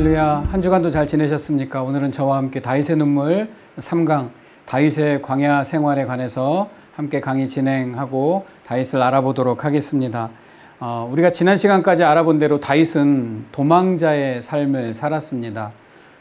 할렐루야. 한 주간도 잘 지내셨습니까? 오늘은 저와 함께 다윗의 눈물 3강 다윗의 광야 생활에 관해서 함께 강의 진행하고 다윗을 알아보도록 하겠습니다. 우리가 지난 시간까지 알아본 대로 다윗은 도망자의 삶을 살았습니다.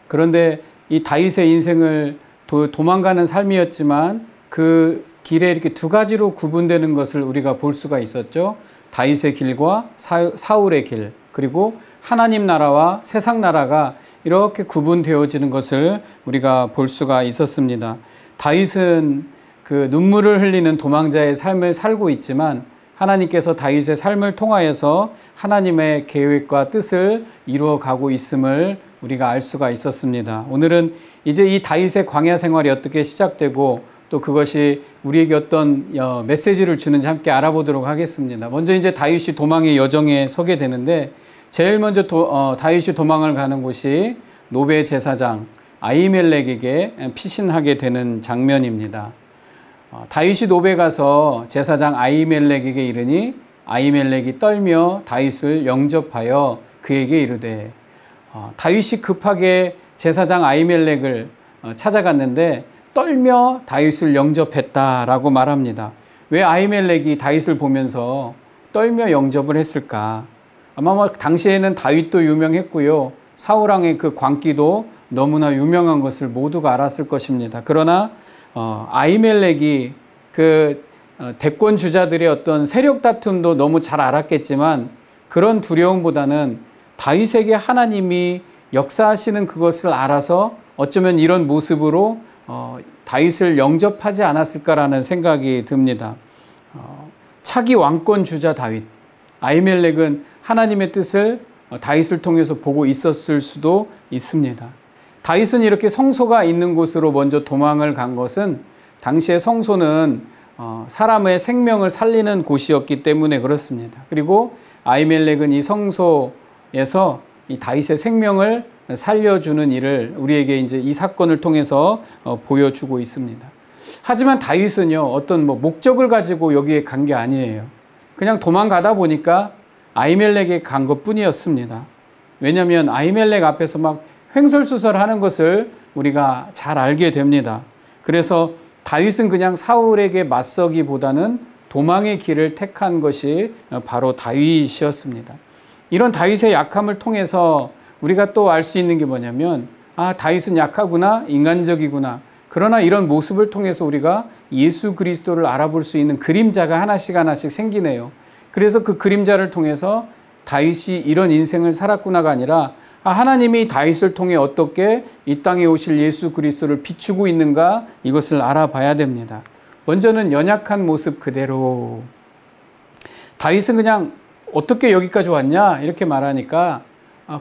그런데 이 다윗의 인생을 도망가는 삶이었지만 그 길에 이렇게 두 가지로 구분되는 것을 우리가 볼 수가 있었죠. 다윗의 길과 사울의 길, 그리고 하나님 나라와 세상 나라가 이렇게 구분되어지는 것을 우리가 볼 수가 있었습니다. 다윗은 그 눈물을 흘리는 도망자의 삶을 살고 있지만 하나님께서 다윗의 삶을 통하여서 하나님의 계획과 뜻을 이루어가고 있음을 우리가 알 수가 있었습니다. 오늘은 이제 이 다윗의 광야 생활이 어떻게 시작되고 또 그것이 우리에게 어떤 메시지를 주는지 함께 알아보도록 하겠습니다. 먼저 이제 다윗이 도망의 여정에 서게 되는데 제일 먼저 다윗이 도망을 가는 곳이 노베 제사장 아히멜렉에게 피신하게 되는 장면입니다. 다윗이 노베 가서 제사장 아히멜렉에게 이르니 아히멜렉이 떨며 다윗을 영접하여 그에게 이르되, 다윗이 급하게 제사장 아히멜렉을 찾아갔는데 떨며 다윗을 영접했다라고 말합니다. 왜 아히멜렉이 다윗을 보면서 떨며 영접을 했을까? 아마 당시에는 다윗도 유명했고요, 사울왕의 그 광기도 너무나 유명한 것을 모두가 알았을 것입니다. 그러나 아히멜렉이 그 대권 주자들의 어떤 세력 다툼도 너무 잘 알았겠지만 그런 두려움보다는 다윗에게 하나님이 역사하시는 그것을 알아서 어쩌면 이런 모습으로 다윗을 영접하지 않았을까라는 생각이 듭니다. 차기 왕권 주자 다윗, 아히멜렉은 하나님의 뜻을 다윗을 통해서 보고 있었을 수도 있습니다. 다윗은 이렇게 성소가 있는 곳으로 먼저 도망을 간 것은 당시에 성소는 사람의 생명을 살리는 곳이었기 때문에 그렇습니다. 그리고 아히멜렉은 이 성소에서 이 다윗의 생명을 살려주는 일을 우리에게 이제 이 사건을 통해서 보여주고 있습니다. 하지만 다윗은요, 어떤 목적을 가지고 여기에 간 게 아니에요. 그냥 도망가다 보니까 아히멜렉에 간 것 뿐이었습니다. 왜냐하면 아히멜렉 앞에서 막 횡설수설하는 것을 우리가 잘 알게 됩니다. 그래서 다윗은 그냥 사울에게 맞서기보다는 도망의 길을 택한 것이 바로 다윗이었습니다. 이런 다윗의 약함을 통해서 우리가 또 알 수 있는 게 뭐냐면, 다윗은 약하구나, 인간적이구나. 그러나 이런 모습을 통해서 우리가 예수 그리스도를 알아볼 수 있는 그림자가 하나씩 생기네요. 그래서 그 그림자를 통해서 다윗이 이런 인생을 살았구나가 아니라 하나님이 다윗을 통해 어떻게 이 땅에 오실 예수 그리스도를 비추고 있는가, 이것을 알아봐야 됩니다. 먼저는 연약한 모습 그대로. 다윗은 그냥 어떻게 여기까지 왔냐 이렇게 말하니까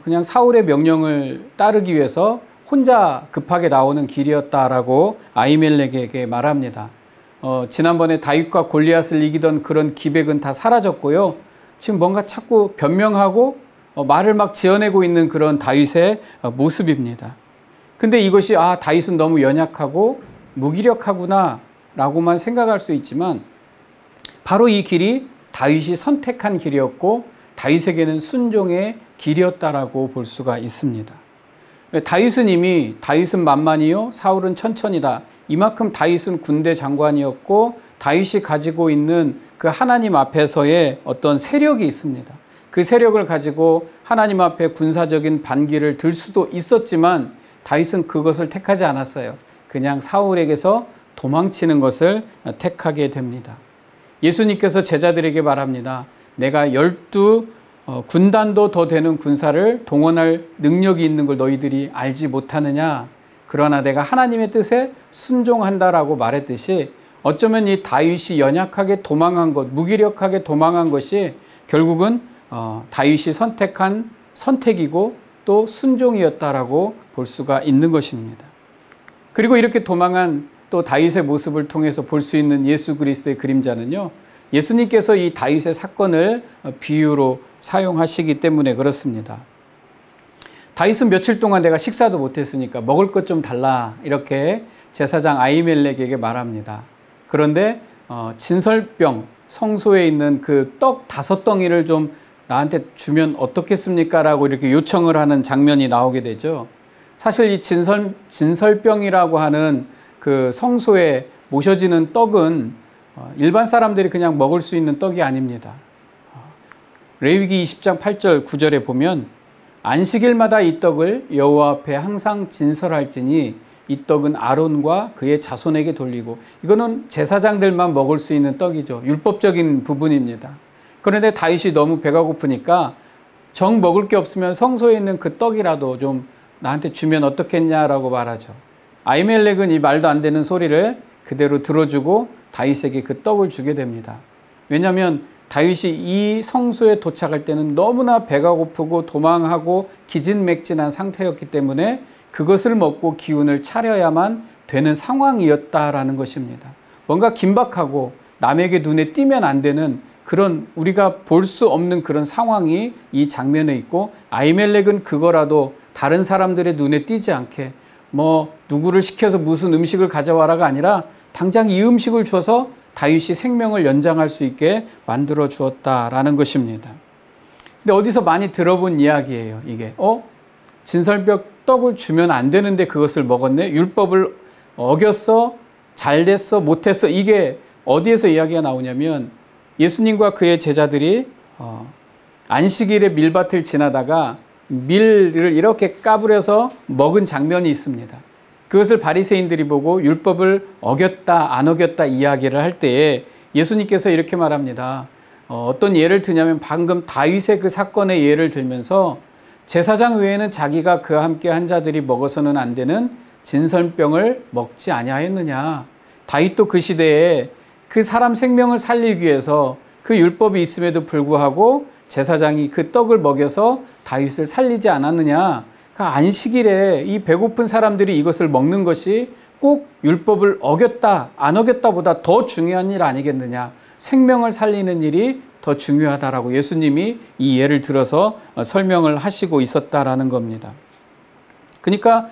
그냥 사울의 명령을 따르기 위해서 혼자 급하게 나오는 길이었다라고 아히멜렉에게 말합니다. 지난번에 다윗과 골리앗을 이기던 그런 기백은 다 사라졌고요. 지금 뭔가 자꾸 변명하고 말을 막 지어내고 있는 그런 다윗의 모습입니다. 근데 이것이 다윗은 너무 연약하고 무기력하구나 라고만 생각할 수 있지만 바로 이 길이 다윗이 선택한 길이었고 다윗에게는 순종의 길이었다라고 볼 수가 있습니다. 다윗은 만만이요 사울은 천천이다. 이만큼 다윗은 군대 장관이었고 다윗이 가지고 있는 그 하나님 앞에서의 어떤 세력이 있습니다. 그 세력을 가지고 하나님 앞에 군사적인 반기를 들 수도 있었지만 다윗은 그것을 택하지 않았어요. 그냥 사울에게서 도망치는 것을 택하게 됩니다. 예수님께서 제자들에게 말합니다. 내가 12 군단도 더 되는 군사를 동원할 능력이 있는 걸 너희들이 알지 못하느냐? 그러나 내가 하나님의 뜻에 순종한다라고 말했듯이 어쩌면 이 다윗이 연약하게 도망한 것, 무기력하게 도망한 것이 결국은 다윗이 선택한 선택이고 또 순종이었다라고 볼 수가 있는 것입니다. 그리고 이렇게 도망한 또 다윗의 모습을 통해서 볼 수 있는 예수 그리스도의 그림자는요, 예수님께서 이 다윗의 사건을 비유로 사용하시기 때문에 그렇습니다. 다윗은 며칠 동안 내가 식사도 못했으니까 먹을 것 좀 달라 이렇게 제사장 아히멜렉에게 말합니다. 그런데 진설병 성소에 있는 그 떡 5덩이를 좀 나한테 주면 어떻겠습니까? 라고 이렇게 요청을 하는 장면이 나오게 되죠. 사실 이 진설병이라고 하는 그 성소에 모셔지는 떡은 일반 사람들이 그냥 먹을 수 있는 떡이 아닙니다. 레위기 20장 8절 9절에 보면 안식일마다 이 떡을 여호와 앞에 항상 진설할지니 이 떡은 아론과 그의 자손에게 돌리고, 이거는 제사장들만 먹을 수 있는 떡이죠. 율법적인 부분입니다. 그런데 다윗이 너무 배가 고프니까 정 먹을 게 없으면 성소에 있는 그 떡이라도 좀 나한테 주면 어떻겠냐라고 말하죠. 아히멜렉은 이 말도 안 되는 소리를 그대로 들어주고 다윗에게 그 떡을 주게 됩니다. 왜냐하면 다윗이 이 성소에 도착할 때는 너무나 배가 고프고 도망하고 기진맥진한 상태였기 때문에 그것을 먹고 기운을 차려야만 되는 상황이었다라는 것입니다. 뭔가 긴박하고 남에게 눈에 띄면 안 되는 그런, 우리가 볼 수 없는 그런 상황이 이 장면에 있고, 아히멜렉은 그거라도 다른 사람들의 눈에 띄지 않게 뭐 누구를 시켜서 무슨 음식을 가져와라가 아니라 당장 이 음식을 줘서 다윗이 생명을 연장할 수 있게 만들어 주었다라는 것입니다. 근데 어디서 많이 들어본 이야기예요. 이게 진설병 떡을 주면 안 되는데 그것을 먹었네? 율법을 어겼어? 잘 됐어? 못했어? 이게 어디에서 이야기가 나오냐면, 예수님과 그의 제자들이 안식일에 밀밭을 지나다가 밀을 이렇게 까부려서 먹은 장면이 있습니다. 그것을 바리새인들이 보고 율법을 어겼다 안 어겼다 이야기를 할 때에 예수님께서 이렇게 말합니다. 어떤 예를 드냐면 방금 다윗의 그 사건의 예를 들면서 제사장 외에는 자기가 그와 함께 한 자들이 먹어서는 안 되는 진설병을 먹지 아니하였느냐. 다윗도 그 시대에 그 사람 생명을 살리기 위해서 그 율법이 있음에도 불구하고 제사장이 그 떡을 먹여서 다윗을 살리지 않았느냐. 그러니까 안식일에 이 배고픈 사람들이 이것을 먹는 것이 꼭 율법을 어겼다 안 어겼다보다 더 중요한 일 아니겠느냐. 생명을 살리는 일이 더 중요하다라고 예수님이 이 예를 들어서 설명을 하시고 있었다라는 겁니다. 그러니까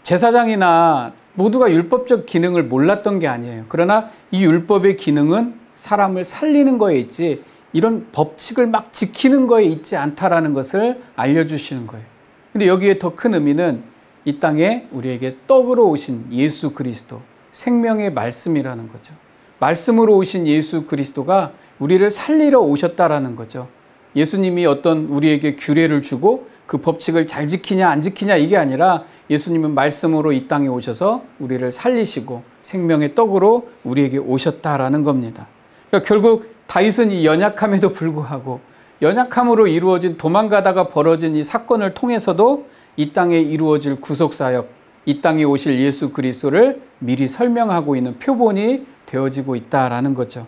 제사장이나 모두가 율법적 기능을 몰랐던 게 아니에요. 그러나 이 율법의 기능은 사람을 살리는 거에 있지 이런 법칙을 막 지키는 거에 있지 않다라는 것을 알려주시는 거예요. 근데 여기에 더 큰 의미는 이 땅에 우리에게 떡으로 오신 예수 그리스도, 생명의 말씀이라는 거죠. 말씀으로 오신 예수 그리스도가 우리를 살리러 오셨다라는 거죠. 예수님이 어떤 우리에게 규례를 주고 그 법칙을 잘 지키냐 안 지키냐 이게 아니라 예수님은 말씀으로 이 땅에 오셔서 우리를 살리시고 생명의 떡으로 우리에게 오셨다라는 겁니다. 그러니까 결국 다윗은 이 연약함에도 불구하고 연약함으로 이루어진, 도망가다가 벌어진 이 사건을 통해서도 이 땅에 이루어질 구속사역, 이 땅에 오실 예수 그리스도를 미리 설명하고 있는 표본이 되어지고 있다라는 거죠.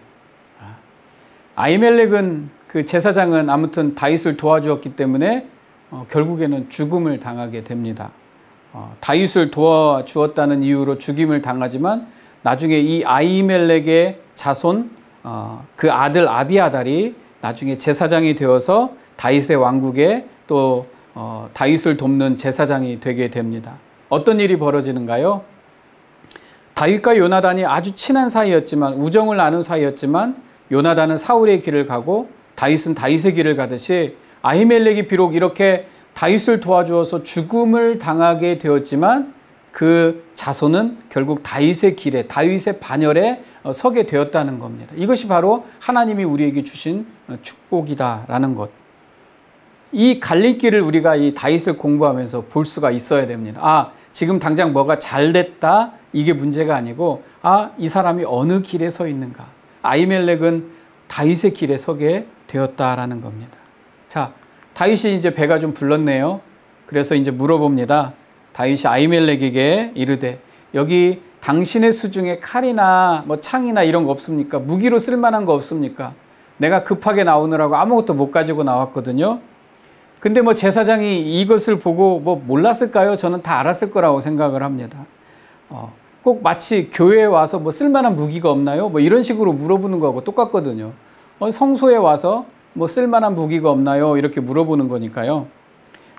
아히멜렉은, 그 제사장은 아무튼 다윗을 도와주었기 때문에 결국에는 죽음을 당하게 됩니다. 다윗을 도와주었다는 이유로 죽임을 당하지만 나중에 이 아히멜렉의 자손, 그 아들 아비아달이 나중에 제사장이 되어서 다윗의 왕국에 또 다윗을 돕는 제사장이 되게 됩니다. 어떤 일이 벌어지는가요? 다윗과 요나단이 아주 친한 사이였지만, 우정을 나눈 사이였지만 요나단은 사울의 길을 가고 다윗은 다윗의 길을 가듯이 아히멜렉이 비록 이렇게 다윗을 도와주어서 죽음을 당하게 되었지만 그 자손은 결국 다윗의 길에, 다윗의 반열에 서게 되었다는 겁니다. 이것이 바로 하나님이 우리에게 주신 축복이다라는 것. 이 갈림길을 우리가 이 다윗을 공부하면서 볼 수가 있어야 됩니다. 지금 당장 뭐가 잘 됐다 이게 문제가 아니고 이 사람이 어느 길에 서 있는가. 아히멜렉은 다윗의 길에 서게 되었다라는 겁니다. 자, 다윗이 이제 배가 좀 불렀네요. 그래서 이제 물어봅니다. 다윗이 아히멜렉에게 이르되 여기 당신의 수중에 칼이나 뭐 창이나 이런 거 없습니까? 무기로 쓸만한 거 없습니까? 내가 급하게 나오느라고 아무것도 못 가지고 나왔거든요. 근데 뭐 제사장이 이것을 보고 뭐 몰랐을까요? 저는 다 알았을 거라고 생각을 합니다. 꼭 마치 교회에 와서 뭐 쓸만한 무기가 없나요? 뭐 이런 식으로 물어보는 거하고 똑같거든요. 성소에 와서 뭐 쓸만한 무기가 없나요? 이렇게 물어보는 거니까요.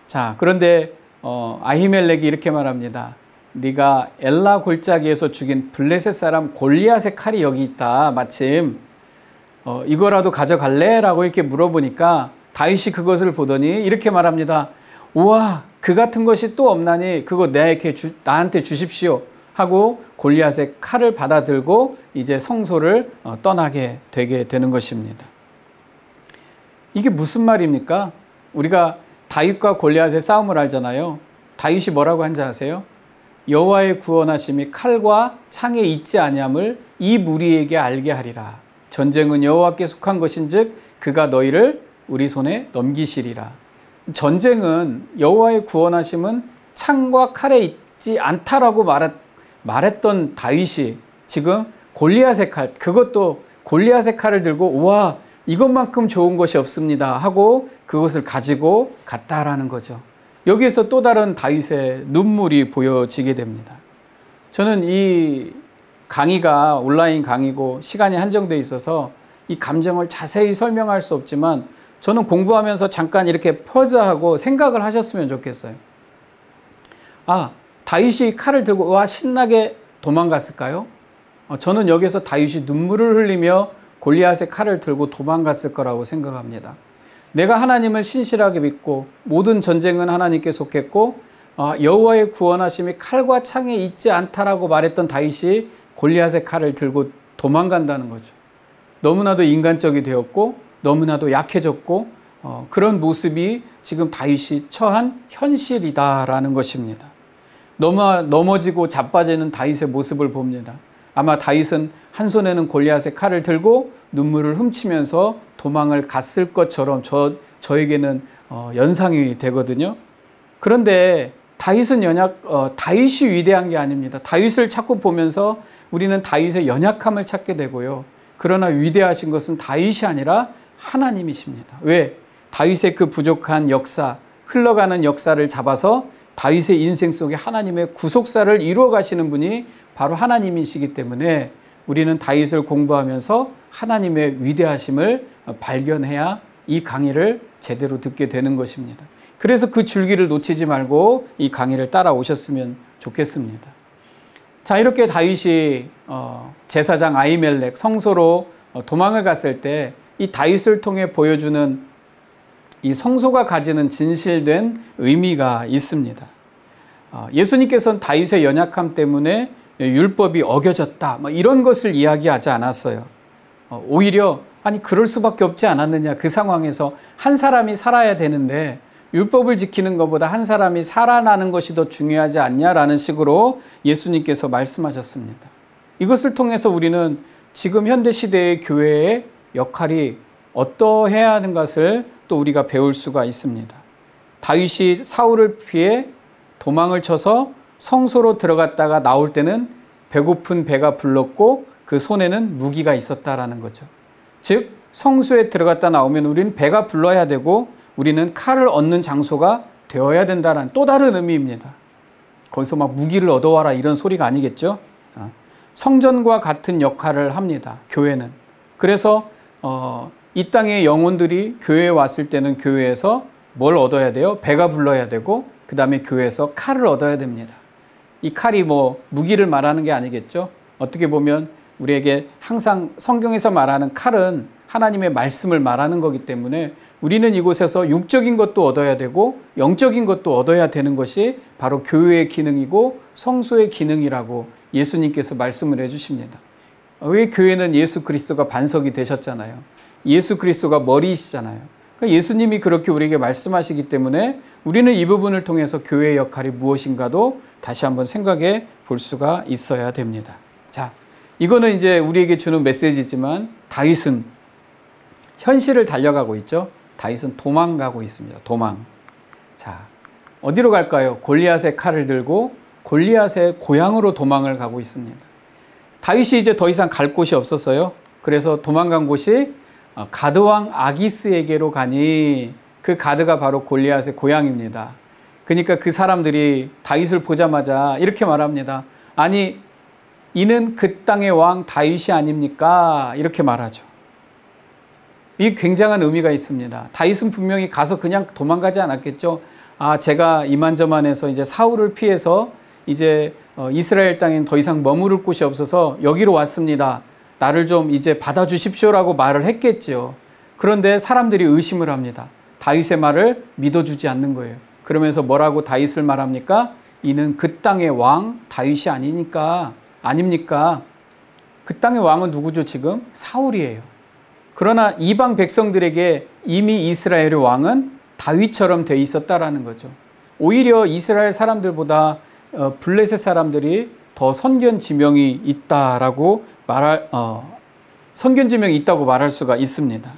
자, 그런데 아히멜렉이 이렇게 말합니다. 네가 엘라 골짜기에서 죽인 블레셋 사람 골리앗의 칼이 여기 있다. 마침 이거라도 가져갈래? 라고 이렇게 물어보니까 다윗이 그것을 보더니 이렇게 말합니다. 우와, 그 같은 것이 또 없나니 그거 나한테 주십시오 하고 골리앗의 칼을 받아들고 이제 성소를 떠나게 되게 되는 것입니다. 이게 무슨 말입니까? 우리가 다윗과 골리앗의 싸움을 알잖아요. 다윗이 뭐라고 한지 아세요? 여호와의 구원하심이 칼과 창에 있지 아니함을 이 무리에게 알게 하리라. 전쟁은 여호와께 속한 것인즉 그가 너희를 우리 손에 넘기시리라. 전쟁은 여호와의 구원하심은 창과 칼에 있지 않다라고 말했던 다윗이 지금 골리앗의 칼, 그것도 골리앗의 칼을 들고 우와, 이것만큼 좋은 것이 없습니다 하고 그것을 가지고 갔다라는 거죠. 여기에서 또 다른 다윗의 눈물이 보여지게 됩니다. 저는 이 강의가 온라인 강의고 시간이 한정되어 있어서 이 감정을 자세히 설명할 수 없지만 저는 공부하면서 잠깐 이렇게 퍼즈하고 생각을 하셨으면 좋겠어요. 다윗이 칼을 들고 와 신나게 도망갔을까요? 저는 여기서 다윗이 눈물을 흘리며 골리앗의 칼을 들고 도망갔을 거라고 생각합니다. 내가 하나님을 신실하게 믿고 모든 전쟁은 하나님께 속했고 여호와의 구원하심이 칼과 창에 있지 않다라고 말했던 다윗이 골리앗의 칼을 들고 도망간다는 거죠. 너무나도 인간적이 되었고 너무나도 약해졌고 그런 모습이 지금 다윗이 처한 현실이다라는 것입니다. 넘어지고 자빠지는 다윗의 모습을 봅니다. 아마 다윗은 한 손에는 골리앗의 칼을 들고 눈물을 훔치면서 도망을 갔을 것처럼 저에게는 연상이 되거든요. 그런데 다윗이 위대한 게 아닙니다. 다윗을 자꾸 보면서 우리는 다윗의 연약함을 찾게 되고요. 그러나 위대하신 것은 다윗이 아니라 하나님이십니다. 왜? 다윗의 그 부족한 역사, 흘러가는 역사를 잡아서 다윗의 인생 속에 하나님의 구속사를 이루어 가시는 분이 바로 하나님이시기 때문에 우리는 다윗을 공부하면서 하나님의 위대하심을 발견해야 이 강의를 제대로 듣게 되는 것입니다. 그래서 그 줄기를 놓치지 말고 이 강의를 따라오셨으면 좋겠습니다. 자, 이렇게 다윗이 제사장 아히멜렉 성소로 도망을 갔을 때 이 다윗을 통해 보여주는 이 성소가 가지는 진실된 의미가 있습니다. 예수님께서는 다윗의 연약함 때문에 율법이 어겨졌다 이런 것을 이야기하지 않았어요. 오히려 그럴 수밖에 없지 않았느냐, 그 상황에서 한 사람이 살아야 되는데 율법을 지키는 것보다 한 사람이 살아나는 것이 더 중요하지 않냐라는 식으로 예수님께서 말씀하셨습니다. 이것을 통해서 우리는 지금 현대시대의 교회의 역할이 어떠해야 하는 것을 또 우리가 배울 수가 있습니다. 다윗이 사울을 피해 도망을 쳐서 성소로 들어갔다가 나올 때는 배고픈 배가 불렀고 그 손에는 무기가 있었다라는 거죠. 즉 성소에 들어갔다 나오면 우리는 배가 불러야 되고 우리는 칼을 얻는 장소가 되어야 된다는 또 다른 의미입니다. 거기서 막 무기를 얻어와라 이런 소리가 아니겠죠. 성전과 같은 역할을 합니다. 교회는. 그래서 이 땅의 영혼들이 교회에 왔을 때는 교회에서 뭘 얻어야 돼요? 배가 불러야 되고 그 다음에 교회에서 칼을 얻어야 됩니다. 이 칼이 무기를 말하는 게 아니겠죠. 어떻게 보면 우리에게 항상 성경에서 말하는 칼은 하나님의 말씀을 말하는 거기 때문에 우리는 이곳에서 육적인 것도 얻어야 되고 영적인 것도 얻어야 되는 것이 바로 교회의 기능이고 성소의 기능이라고 예수님께서 말씀을 해주십니다. 왜? 교회는 예수 그리스도가 반석이 되셨잖아요. 예수 그리스도가 머리이시잖아요. 그러니까 예수님이 그렇게 우리에게 말씀하시기 때문에 우리는 이 부분을 통해서 교회의 역할이 무엇인가도 다시 한번 생각해 볼 수가 있어야 됩니다. 자, 이거는 이제 우리에게 주는 메시지지만 다윗은 현실을 달려가고 있죠. 다윗은 도망가고 있습니다. 도망. 자, 어디로 갈까요? 골리앗의 칼을 들고 골리앗의 고향으로 도망을 가고 있습니다. 다윗이 이제 더 이상 갈 곳이 없었어요. 그래서 도망간 곳이 가드왕 아기스에게로 가니 그 가드가 바로 골리앗의 고향입니다. 그러니까 그 사람들이 다윗을 보자마자 이렇게 말합니다. 아니, 이는 그 땅의 왕 다윗이 아닙니까? 이렇게 말하죠. 이 굉장한 의미가 있습니다. 다윗은 분명히 가서 그냥 도망가지 않았겠죠. 제가 이만저만해서 이제 사울을 피해서 이제 이스라엘 땅엔 더 이상 머무를 곳이 없어서 여기로 왔습니다. 나를 좀 이제 받아주십시오라고 말을 했겠죠. 그런데 사람들이 의심을 합니다. 다윗의 말을 믿어주지 않는 거예요. 그러면서 뭐라고 다윗을 말합니까? 이는 그 땅의 왕 다윗이 아닙니까? 그 땅의 왕은 누구죠 지금? 사울이에요. 그러나 이방 백성들에게 이미 이스라엘의 왕은 다윗처럼 돼 있었다라는 거죠. 오히려 이스라엘 사람들보다 블레셋 사람들이 더 선견지명이 있다고 말할 수가 있습니다.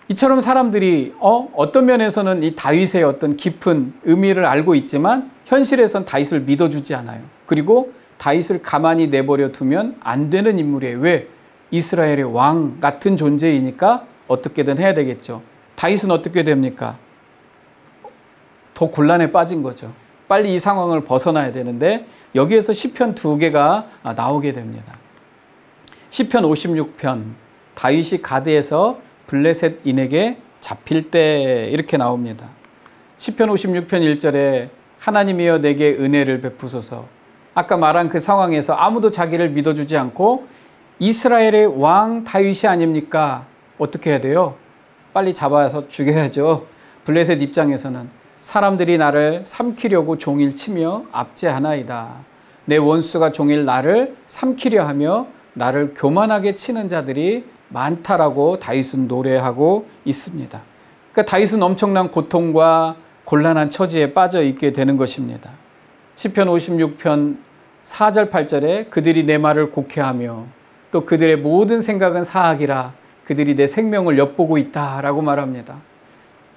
이처럼 사람들이 어떤 면에서는 이 다윗의 어떤 깊은 의미를 알고 있지만 현실에선 다윗을 믿어주지 않아요. 그리고 다윗을 가만히 내버려 두면 안 되는 인물이에요. 왜? 이스라엘의 왕 같은 존재이니까 어떻게든 해야 되겠죠. 다윗은 어떻게 됩니까? 더 곤란에 빠진 거죠. 빨리 이 상황을 벗어나야 되는데 여기에서 시편 2개가 나오게 됩니다. 시편 56편 다윗이 가드에서 블레셋인에게 잡힐 때 이렇게 나옵니다. 시편 56편 1절에 하나님이여 내게 은혜를 베푸소서. 아까 말한 그 상황에서 아무도 자기를 믿어주지 않고 이스라엘의 왕 다윗이 아닙니까? 어떻게 해야 돼요? 빨리 잡아서 죽여야죠. 블레셋 입장에서는 사람들이 나를 삼키려고 종일 치며 압제하나이다. 내 원수가 종일 나를 삼키려 하며 나를 교만하게 치는 자들이 많다라고 다윗은 노래하고 있습니다. 그러니까 다윗은 엄청난 고통과 곤란한 처지에 빠져 있게 되는 것입니다. 시편 56편 4절 8절에 그들이 내 말을 곡해하며 또 그들의 모든 생각은 사악이라 그들이 내 생명을 엿보고 있다라고 말합니다.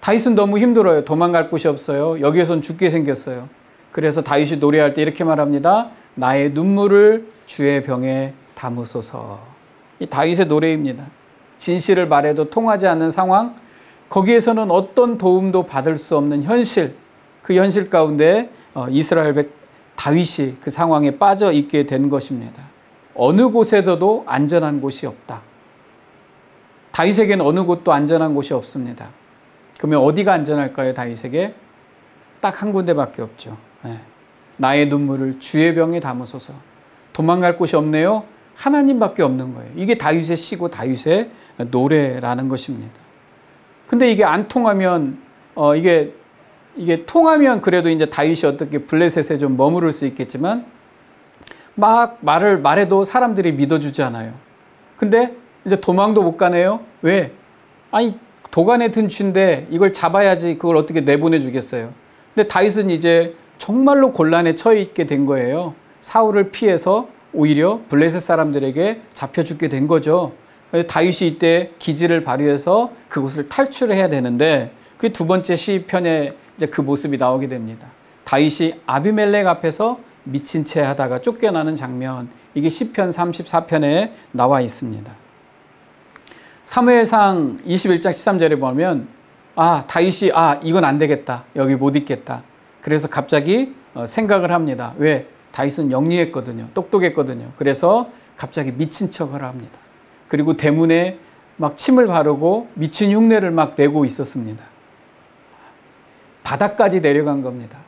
다윗은 너무 힘들어요. 도망갈 곳이 없어요. 여기에선 죽게 생겼어요. 그래서 다윗이 노래할 때 이렇게 말합니다. 나의 눈물을 주의 병에 담으소서. 이 다윗의 노래입니다. 진실을 말해도 통하지 않는 상황, 거기에서는 어떤 도움도 받을 수 없는 현실, 그 현실 가운데 이스라엘 다윗이 그 상황에 빠져 있게 된 것입니다. 어느 곳에도 안전한 곳이 없다. 다윗에게는 어느 곳도 안전한 곳이 없습니다. 그러면 어디가 안전할까요? 다윗에게 딱 한 군데밖에 없죠. 나의 눈물을 주의 병에 담으소서. 도망갈 곳이 없네요. 하나님밖에 없는 거예요. 이게 다윗의 시고 다윗의 노래라는 것입니다. 근데 이게 안 통하면 이게 통하면 그래도 이제 다윗이 어떻게 블레셋에 좀 머무를 수 있겠지만 막 말해도 사람들이 믿어주지 않아요. 근데 이제 도망도 못 가네요. 왜? 아니 도간에 든 쥐인데 이걸 잡아야지 그걸 어떻게 내보내 주겠어요. 근데 다윗은 이제 정말로 곤란에 처해 있게 된 거예요. 사울을 피해서 오히려 블레셋 사람들에게 잡혀 죽게 된 거죠. 다윗이 이때 기지를 발휘해서 그곳을 탈출해야 되는데 그 두 번째 시편에 이제 그 모습이 나오게 됩니다. 다윗이 아비멜렉 앞에서 미친 채 하다가 쫓겨나는 장면, 이게 시편 34편에 나와 있습니다. 사무엘상 21장 13절에 보면 다윗이 이건 안 되겠다. 여기 못 있겠다. 그래서 갑자기 생각을 합니다. 왜? 다윗은 영리했거든요. 똑똑했거든요. 그래서 갑자기 미친 척을 합니다. 그리고 대문에 막 침을 바르고 미친 흉내를 막 내고 있었습니다. 바닥까지 내려간 겁니다.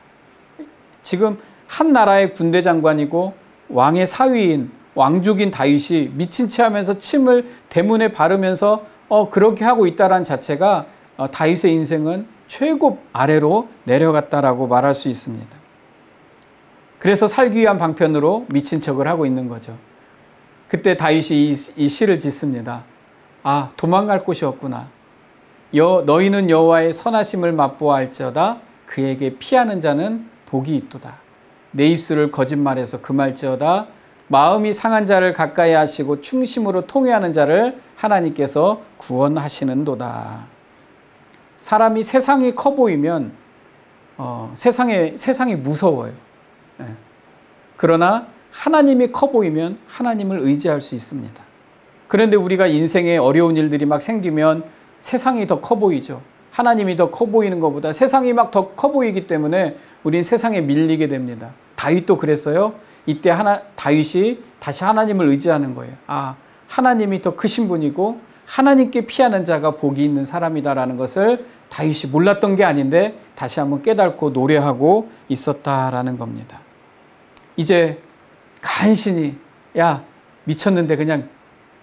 지금 한 나라의 군대 장관이고 왕의 사위인 왕족인 다윗이 미친 채 하면서 침을 대문에 바르면서 그렇게 하고 있다는 자체가 다윗의 인생은 최고 아래로 내려갔다라고 말할 수 있습니다. 그래서 살기 위한 방편으로 미친 척을 하고 있는 거죠. 그때 다윗이 이 시를 짓습니다. 도망갈 곳이 없구나. 너희는 여호와의 선하심을 맛보아할지어다. 그에게 피하는 자는 복이 있도다. 내 입술을 거짓말해서 금할지어다. 마음이 상한 자를 가까이 하시고 충심으로 통회하는 자를 하나님께서 구원하시는도다. 사람이 세상이 커 보이면 세상이 무서워요. 그러나 하나님이 커 보이면 하나님을 의지할 수 있습니다. 그런데 우리가 인생에 어려운 일들이 막 생기면 세상이 더 커 보이죠. 하나님이 더 커 보이는 것보다 세상이 막 더 커 보이기 때문에 우린 세상에 밀리게 됩니다. 다윗도 그랬어요. 이때 다윗이 다시 하나님을 의지하는 거예요. 하나님이 더 크신 분이고 하나님께 피하는 자가 복이 있는 사람이다라는 것을 다윗이 몰랐던 게 아닌데 다시 한번 깨닫고 노래하고 있었다라는 겁니다. 이제 간신히 미쳤는데 그냥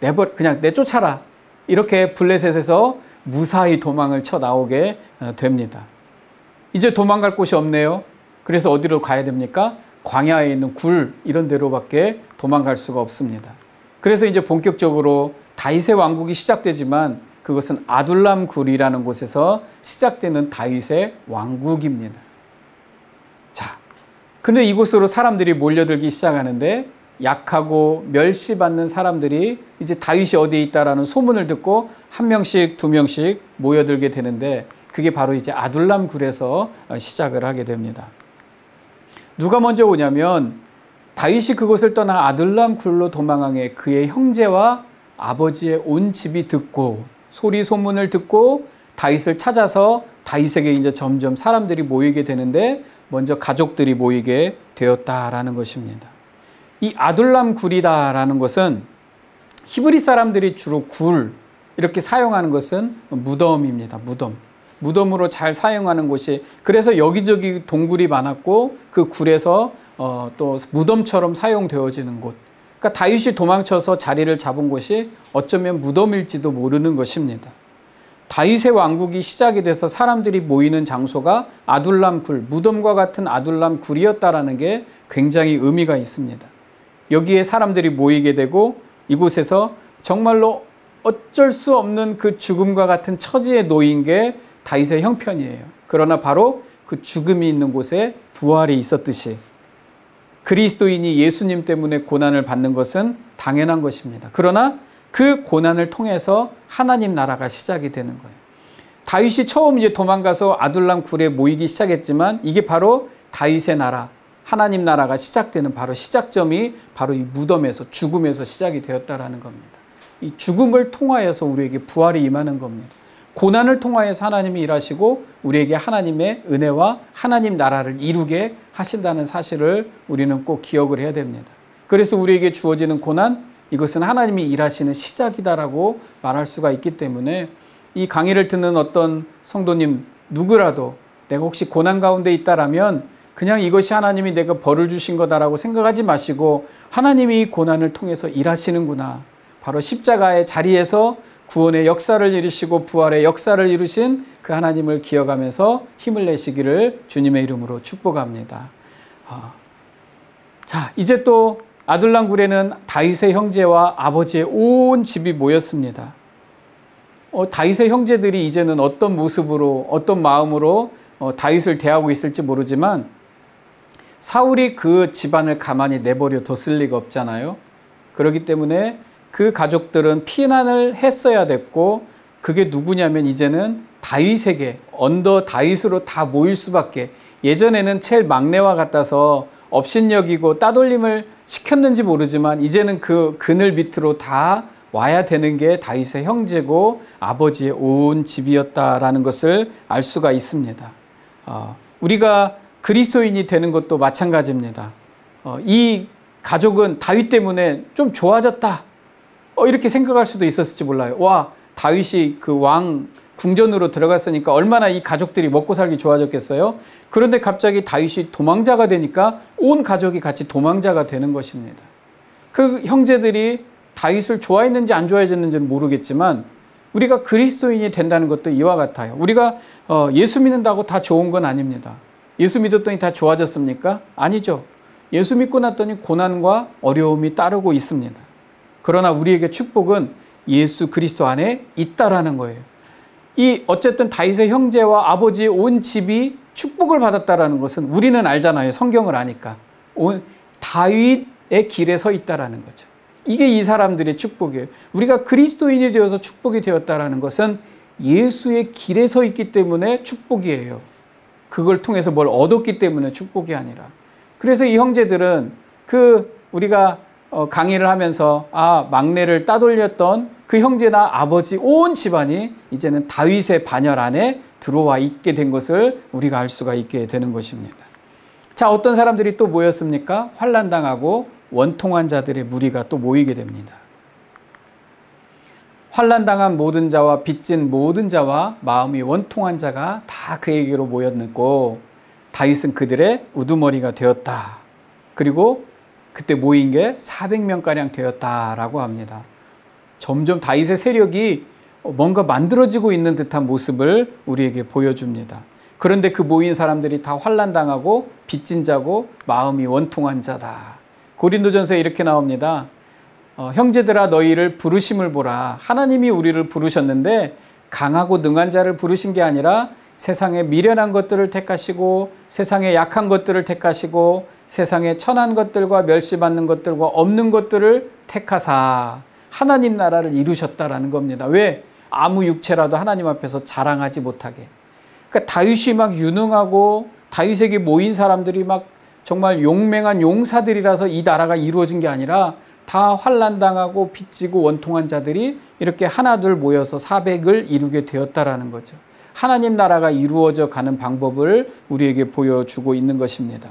그냥 내쫓아라. 이렇게 블레셋에서 무사히 도망을 쳐 나오게 됩니다. 이제 도망갈 곳이 없네요. 그래서 어디로 가야 됩니까? 광야에 있는 굴 이런 데로밖에 도망갈 수가 없습니다. 그래서 이제 본격적으로 다윗의 왕국이 시작되지만 그것은 아둘람 굴이라는 곳에서 시작되는 다윗의 왕국입니다. 자, 근데 이곳으로 사람들이 몰려들기 시작하는데 약하고 멸시받는 사람들이 이제 다윗이 어디에 있다라는 소문을 듣고 한 명씩 두 명씩 모여들게 되는데 그게 바로 이제 아둘람 굴에서 시작을 하게 됩니다. 누가 먼저 오냐면 다윗이 그곳을 떠나 아둘람 굴로 도망하게 그의 형제와 아버지의 온 집이 듣고 소리 소문을 듣고 다윗을 찾아서 다윗에게 이제 점점 사람들이 모이게 되는데 먼저 가족들이 모이게 되었다라는 것입니다. 이 아둘람 굴이다라는 것은 히브리 사람들이 주로 굴 이렇게 사용하는 것은 무덤입니다. 무덤으로 잘 사용하는 곳이 그래서 여기저기 동굴이 많았고 그 굴에서 또 무덤처럼 사용되어지는 곳. 그러니까 다윗이 도망쳐서 자리를 잡은 곳이 어쩌면 무덤일지도 모르는 것입니다. 다윗의 왕국이 시작이 돼서 사람들이 모이는 장소가 아둘람 굴, 무덤과 같은 아둘람 굴이었다라는 게 굉장히 의미가 있습니다. 여기에 사람들이 모이게 되고 이곳에서 정말로 어쩔 수 없는 그 죽음과 같은 처지에 놓인 게 다윗의 형편이에요. 그러나 바로 그 죽음이 있는 곳에 부활이 있었듯이 그리스도인이 예수님 때문에 고난을 받는 것은 당연한 것입니다. 그러나 그 고난을 통해서 하나님 나라가 시작이 되는 거예요. 다윗이 처음 이제 도망가서 아둘람 굴에 모이기 시작했지만 이게 바로 다윗의 나라, 하나님 나라가 시작되는 바로 시작점이 바로 이 무덤에서 죽음에서 시작이 되었다라는 겁니다. 이 죽음을 통하여서 우리에게 부활이 임하는 겁니다. 고난을 통하여서 하나님이 일하시고 우리에게 하나님의 은혜와 하나님 나라를 이루게 하신다는 사실을 우리는 꼭 기억을 해야 됩니다. 그래서 우리에게 주어지는 고난, 이것은 하나님이 일하시는 시작이다라고 말할 수가 있기 때문에 이 강의를 듣는 어떤 성도님 누구라도 내가 혹시 고난 가운데 있다라면 그냥 이것이 하나님이 내가 벌을 주신 거다라고 생각하지 마시고 하나님이 이 고난을 통해서 일하시는구나. 바로 십자가의 자리에서 구원의 역사를 이루시고 부활의 역사를 이루신 그 하나님을 기억하면서 힘을 내시기를 주님의 이름으로 축복합니다. 자, 이제 또 아둘람 굴에는 다윗의 형제와 아버지의 온 집이 모였습니다. 다윗의 형제들이 이제는 어떤 모습으로 어떤 마음으로 다윗을 대하고 있을지 모르지만 사울이 그 집안을 가만히 내버려 뒀을 리가 없잖아요. 그렇기 때문에 그 가족들은 피난을 했어야 됐고 그게 누구냐면 이제는 다윗에게 언더 다윗으로 다 모일 수밖에. 예전에는 제일 막내와 같아서 업신여기고 따돌림을 시켰는지 모르지만 이제는 그 그늘 밑으로 다 와야 되는 게 다윗의 형제고 아버지의 온 집이었다라는 것을 알 수가 있습니다. 우리가 그리스도인이 되는 것도 마찬가지입니다. 이 가족은 다윗 때문에 좀 좋아졌다. 이렇게 생각할 수도 있었을지 몰라요. 와, 다윗이 그 왕 궁전으로 들어갔으니까 얼마나 이 가족들이 먹고 살기 좋아졌겠어요? 그런데 갑자기 다윗이 도망자가 되니까 온 가족이 같이 도망자가 되는 것입니다. 그 형제들이 다윗을 좋아했는지 안 좋아했는지는 모르겠지만 우리가 그리스도인이 된다는 것도 이와 같아요. 우리가 예수 믿는다고 다 좋은 건 아닙니다. 예수 믿었더니 다 좋아졌습니까? 아니죠. 예수 믿고 났더니 고난과 어려움이 따르고 있습니다. 그러나 우리에게 축복은 예수 그리스도 안에 있다라는 거예요. 이 어쨌든 다윗의 형제와 아버지의 온 집이 축복을 받았다라는 것은 우리는 알잖아요. 성경을 아니까. 다윗의 길에 서 있다라는 거죠. 이게 이 사람들의 축복이에요. 우리가 그리스도인이 되어서 축복이 되었다라는 것은 예수의 길에 서 있기 때문에 축복이에요. 그걸 통해서 뭘 얻었기 때문에 축복이 아니라. 그래서 이 형제들은 우리가 강의를 하면서 막내를 따돌렸던 그 형제나 아버지 온 집안이 이제는 다윗의 반열 안에 들어와 있게 된 것을 우리가 알 수가 있게 되는 것입니다. 자, 어떤 사람들이 또 모였습니까? 환난당하고 원통한 자들의 무리가 또 모이게 됩니다. 환난당한 모든 자와 빚진 모든 자와 마음이 원통한 자가 다 그에게로 모였고 다윗은 그들의 우두머리가 되었다. 그리고 그때 모인 게 400명가량 되었다라고 합니다. 점점 다윗의 세력이 뭔가 만들어지고 있는 듯한 모습을 우리에게 보여줍니다. 그런데 그 모인 사람들이 다 환난당하고 빚진 자고 마음이 원통한 자다. 고린도전서에 이렇게 나옵니다. 형제들아 너희를 부르심을 보라. 하나님이 우리를 부르셨는데 강하고 능한 자를 부르신 게 아니라 세상에 미련한 것들을 택하시고 세상에 약한 것들을 택하시고 세상에 천한 것들과 멸시받는 것들과 없는 것들을 택하사 하나님 나라를 이루셨다라는 겁니다. 왜? 아무 육체라도 하나님 앞에서 자랑하지 못하게. 그러니까 다윗이 막 유능하고 다윗에게 모인 사람들이 막 정말 용맹한 용사들이라서 이 나라가 이루어진 게 아니라 다 환난당하고 빚지고 원통한 자들이 이렇게 하나둘 모여서 400을 이루게 되었다라는 거죠. 하나님 나라가 이루어져 가는 방법을 우리에게 보여주고 있는 것입니다.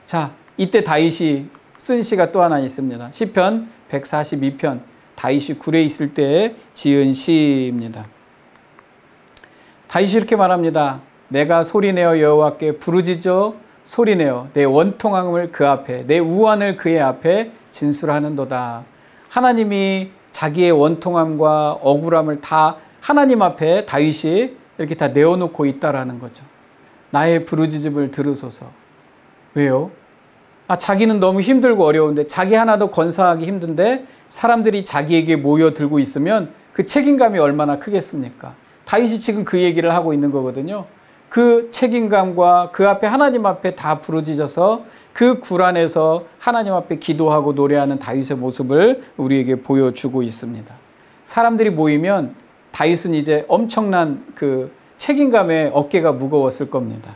자, 이때 다윗이 쓴 시가 또 하나 있습니다. 시편 142편, 다윗이 굴에 있을 때 지은 시입니다. 다윗이 이렇게 말합니다. 내가 소리내어 여호와께 부르짖어 소리내어 내 원통함을 그 앞에 내 우환을 그의 앞에 진술하는도다. 하나님이 자기의 원통함과 억울함을 다 하나님 앞에 다윗이 이렇게 다 내어놓고 있다라는 거죠. 나의 부르짖음을 들으소서. 왜요? 자기는 너무 힘들고 어려운데 자기 하나도 건사하기 힘든데 사람들이 자기에게 모여들고 있으면 그 책임감이 얼마나 크겠습니까? 다윗이 지금 그 얘기를 하고 있는 거거든요. 그 책임감과 그 앞에 하나님 앞에 다 부르짖어서 그 굴 안에서 하나님 앞에 기도하고 노래하는 다윗의 모습을 우리에게 보여주고 있습니다. 사람들이 모이면 다윗은 이제 엄청난 그 책임감에 어깨가 무거웠을 겁니다.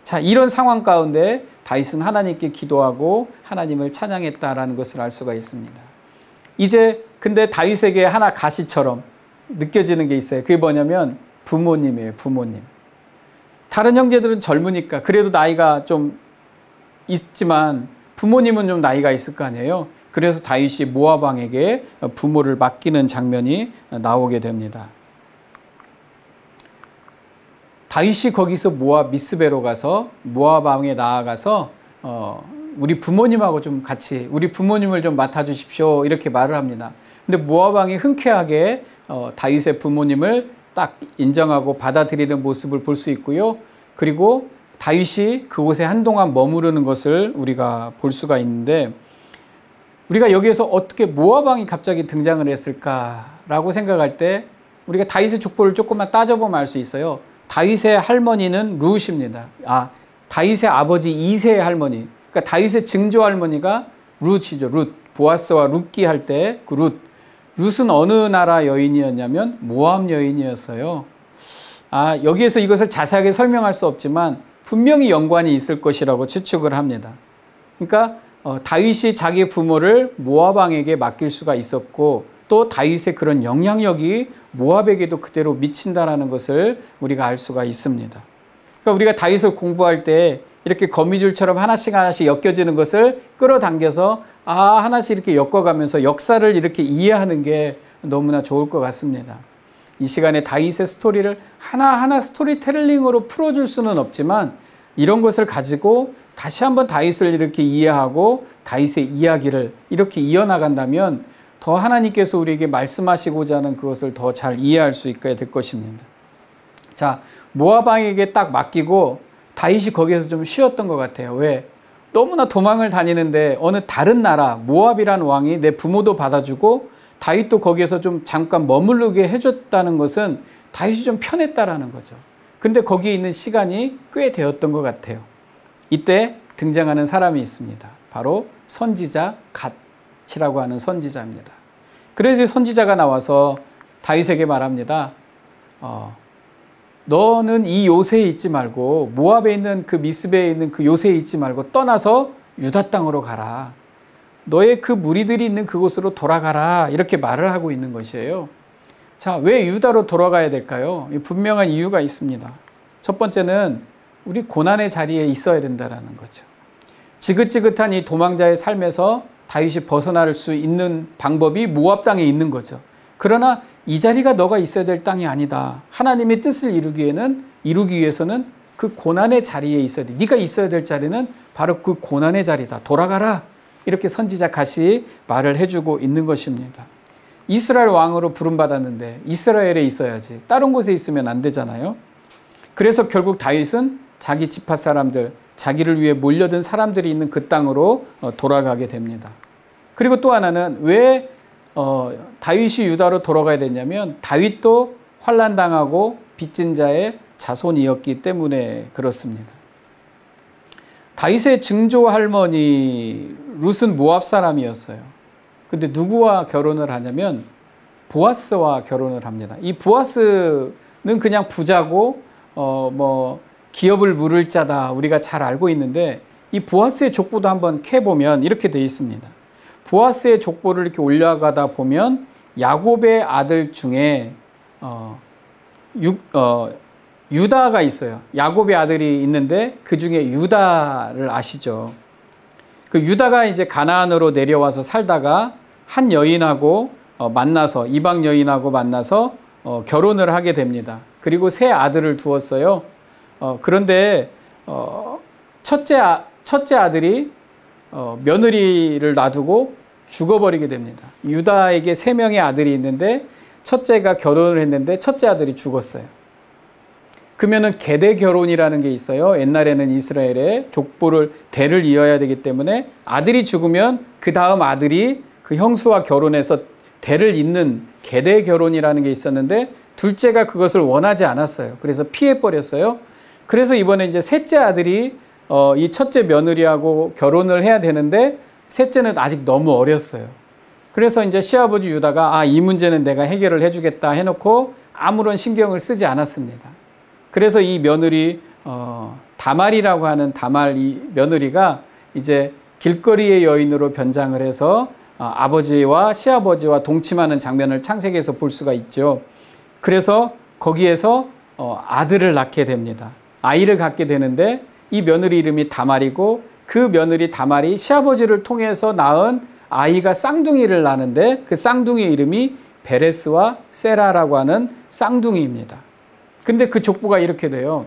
자, 이런 상황 가운데 다윗은 하나님께 기도하고 하나님을 찬양했다라는 것을 알 수가 있습니다. 이제 근데 다윗에게 하나 가시처럼 느껴지는 게 있어요. 그게 뭐냐면 부모님이에요. 부모님. 다른 형제들은 젊으니까 그래도 나이가 좀 있지만 부모님은 좀 나이가 있을 거 아니에요. 그래서 다윗이 모압 왕에게 부모를 맡기는 장면이 나오게 됩니다. 다윗이 거기서 모압 미스베로 가서 모압 왕에 나아가서 우리 부모님하고 좀 같이 우리 부모님을 좀 맡아주십시오 이렇게 말을 합니다. 근데 모압 왕이 흔쾌하게 다윗의 부모님을 딱 인정하고 받아들이는 모습을 볼 수 있고요. 그리고 다윗이 그곳에 한동안 머무르는 것을 우리가 볼 수가 있는데 우리가 여기에서 어떻게 모압 왕이 갑자기 등장을 했을까라고 생각할 때 우리가 다윗의 족보를 조금만 따져보면 알 수 있어요. 다윗의 할머니는 룻입니다. 다윗의 아버지 이새의 할머니. 그러니까 다윗의 증조 할머니가 룻이죠. 룻. 보아스와 룻기 할 때 그 룻. 룻은 어느 나라 여인이었냐면 모압 여인이었어요. 여기에서 이것을 자세하게 설명할 수 없지만 분명히 연관이 있을 것이라고 추측을 합니다. 그러니까 다윗이 자기 부모를 모압 왕에게 맡길 수가 있었고 또 다윗의 그런 영향력이 모압에게도 그대로 미친다라는 것을 우리가 알 수가 있습니다. 그러니까 우리가 다윗을 공부할 때 이렇게 거미줄처럼 하나씩 하나씩 엮여지는 것을 끌어당겨서 하나씩 이렇게 엮어가면서 역사를 이렇게 이해하는 게 너무나 좋을 것 같습니다. 이 시간에 다윗의 스토리를 하나하나 스토리텔링으로 풀어줄 수는 없지만 이런 것을 가지고 다시 한번 다윗을 이렇게 이해하고 다윗의 이야기를 이렇게 이어나간다면 더 하나님께서 우리에게 말씀하시고자 하는 그것을 더 잘 이해할 수 있게 될 것입니다. 자, 모압 왕에게 딱 맡기고 다윗이 거기에서 좀 쉬었던 것 같아요. 왜? 너무나 도망을 다니는데 어느 다른 나라 모압이라는 왕이 내 부모도 받아주고 다윗도 거기에서 좀 잠깐 머무르게 해줬다는 것은 다윗이 좀 편했다라는 거죠. 근데 거기에 있는 시간이 꽤 되었던 것 같아요. 이때 등장하는 사람이 있습니다. 바로 선지자 갓이라고 하는 선지자입니다. 그래서 선지자가 나와서 다윗에게 말합니다. 너는 이 요새에 있지 말고 모압에 있는 그 미스베에 있는 그 요새에 있지 말고 떠나서 유다 땅으로 가라. 너의 그 무리들이 있는 그곳으로 돌아가라. 이렇게 말을 하고 있는 것이에요. 자, 왜 유다로 돌아가야 될까요? 분명한 이유가 있습니다. 첫 번째는 우리 고난의 자리에 있어야 된다는 거죠. 지긋지긋한 이 도망자의 삶에서 다윗이 벗어날 수 있는 방법이 모압 땅에 있는 거죠. 그러나 이 자리가 너가 있어야 될 땅이 아니다. 하나님의 뜻을 이루기 위해서는 그 고난의 자리에 있어야 돼. 네가 있어야 될 자리는 바로 그 고난의 자리다. 돌아가라. 이렇게 선지자 갓이 말을 해주고 있는 것입니다. 이스라엘 왕으로 부름받았는데 이스라엘에 있어야지 다른 곳에 있으면 안 되잖아요. 그래서 결국 다윗은 자기 지파 사람들, 자기를 위해 몰려든 사람들이 있는 그 땅으로 돌아가게 됩니다. 그리고 또 하나는 왜 다윗이 유다로 돌아가야 됐냐면 다윗도 환난당하고 빚진 자의 자손이었기 때문에 그렇습니다. 다윗의 증조 할머니 룻은 모압 사람이었어요. 근데 누구와 결혼을 하냐면 보아스와 결혼을 합니다. 이 보아스는 그냥 부자고 기업을 물을 자다 우리가 잘 알고 있는데 이 보아스의 족보도 한번 캐보면 이렇게 되어 있습니다. 보아스의 족보를 이렇게 올라가다 보면 야곱의 아들 중에 유다가 있어요. 야곱의 아들이 있는데 그 중에 유다를 아시죠? 그 유다가 이제 가나안으로 내려와서 살다가 한 여인하고 만나서 이방 여인하고 만나서 결혼을 하게 됩니다. 그리고 세 아들을 두었어요. 그런데 첫째 아들이 며느리를 놔두고 죽어버리게 됩니다. 유다에게 3명의 아들이 있는데 첫째가 결혼을 했는데 첫째 아들이 죽었어요. 그러면은 계대 결혼이라는 게 있어요. 옛날에는 이스라엘에 족보를 대를 이어야 되기 때문에 아들이 죽으면 그 다음 아들이 그 형수와 결혼해서 대를 잇는 계대 결혼이라는 게 있었는데 둘째가 그것을 원하지 않았어요. 그래서 피해버렸어요. 그래서 이번에 이제 셋째 아들이 이 첫째 며느리하고 결혼을 해야 되는데 셋째는 아직 너무 어렸어요. 그래서 이제 시아버지 유다가 이 문제는 내가 해결을 해주겠다 해놓고 아무런 신경을 쓰지 않았습니다. 그래서 이 며느리 다말이라고 하는 다말 이 며느리가 이제 길거리의 여인으로 변장을 해서 아버지와 시아버지와 동침하는 장면을 창세기에서 볼 수가 있죠. 그래서 거기에서 아들을 낳게 됩니다. 아이를 갖게 되는데 이 며느리 이름이 다말이고 그 며느리 다말이 시아버지를 통해서 낳은 아이가 쌍둥이를 낳는데 그 쌍둥이 이름이 베레스와 세라라고 하는 쌍둥이입니다. 근데 그 족보가 이렇게 돼요.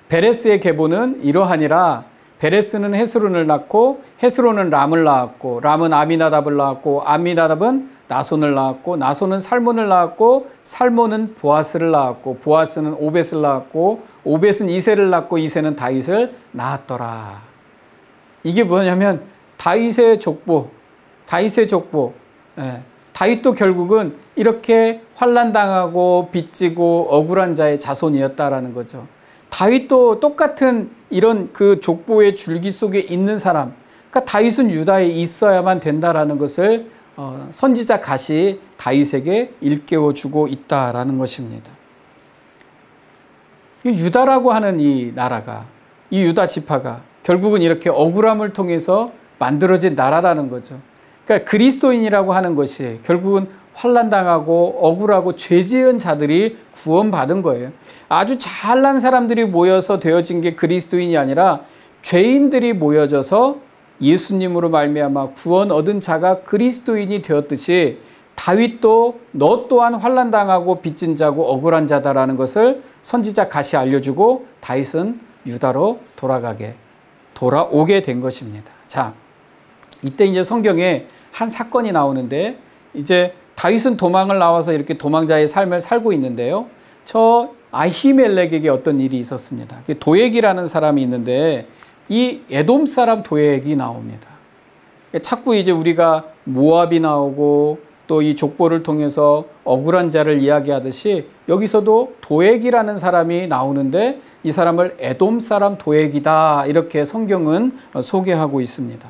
베레스의 계보는 이러하니라. 베레스는 헤스론을 낳고 헤스론은 람을 낳았고 람은 아미나답을 낳았고 아미나답은 나손을 낳았고 나손은 살몬을 낳았고 살몬은 보아스를 낳았고 보아스는 오벳을 낳았고 오벳은 이새를 낳고 이새는 다윗을 낳았더라. 이게 뭐냐면 다윗의 족보. 다윗도 결국은 이렇게 환난당하고 빚지고 억울한 자의 자손이었다라는 거죠. 다윗도 똑같은 이런 그 족보의 줄기 속에 있는 사람. 그러니까 다윗은 유다에 있어야만 된다라는 것을 선지자 갓이 다윗에게 일깨워 주고 있다라는 것입니다. 유다라고 하는 이 나라가, 이 유다 지파가 결국은 이렇게 억울함을 통해서 만들어진 나라라는 거죠. 그러니까 그리스도인이라고 하는 것이 결국은 환난당하고 억울하고 죄 지은 자들이 구원받은 거예요. 아주 잘난 사람들이 모여서 되어진 게 그리스도인이 아니라 죄인들이 모여져서 예수님으로 말미암아 구원 얻은 자가 그리스도인이 되었듯이 다윗도 너 또한 환난당하고 빚진 자고 억울한 자다라는 것을 선지자 갓이 알려주고 다윗은 유다로 돌아오게 된 것입니다. 자, 이때 이제 성경에 한 사건이 나오는데 이제 다윗은 도망을 나와서 이렇게 도망자의 삶을 살고 있는데요. 저 아히멜렉에게 어떤 일이 있었습니다. 도액이라는 사람이 있는데 이 에돔 사람 도액이 나옵니다. 자꾸 이제 우리가 모압이 나오고 또 이 족보를 통해서 억울한 자를 이야기하듯이 여기서도 도액이라는 사람이 나오는데 이 사람을 에돔 사람 도액이다 이렇게 성경은 소개하고 있습니다.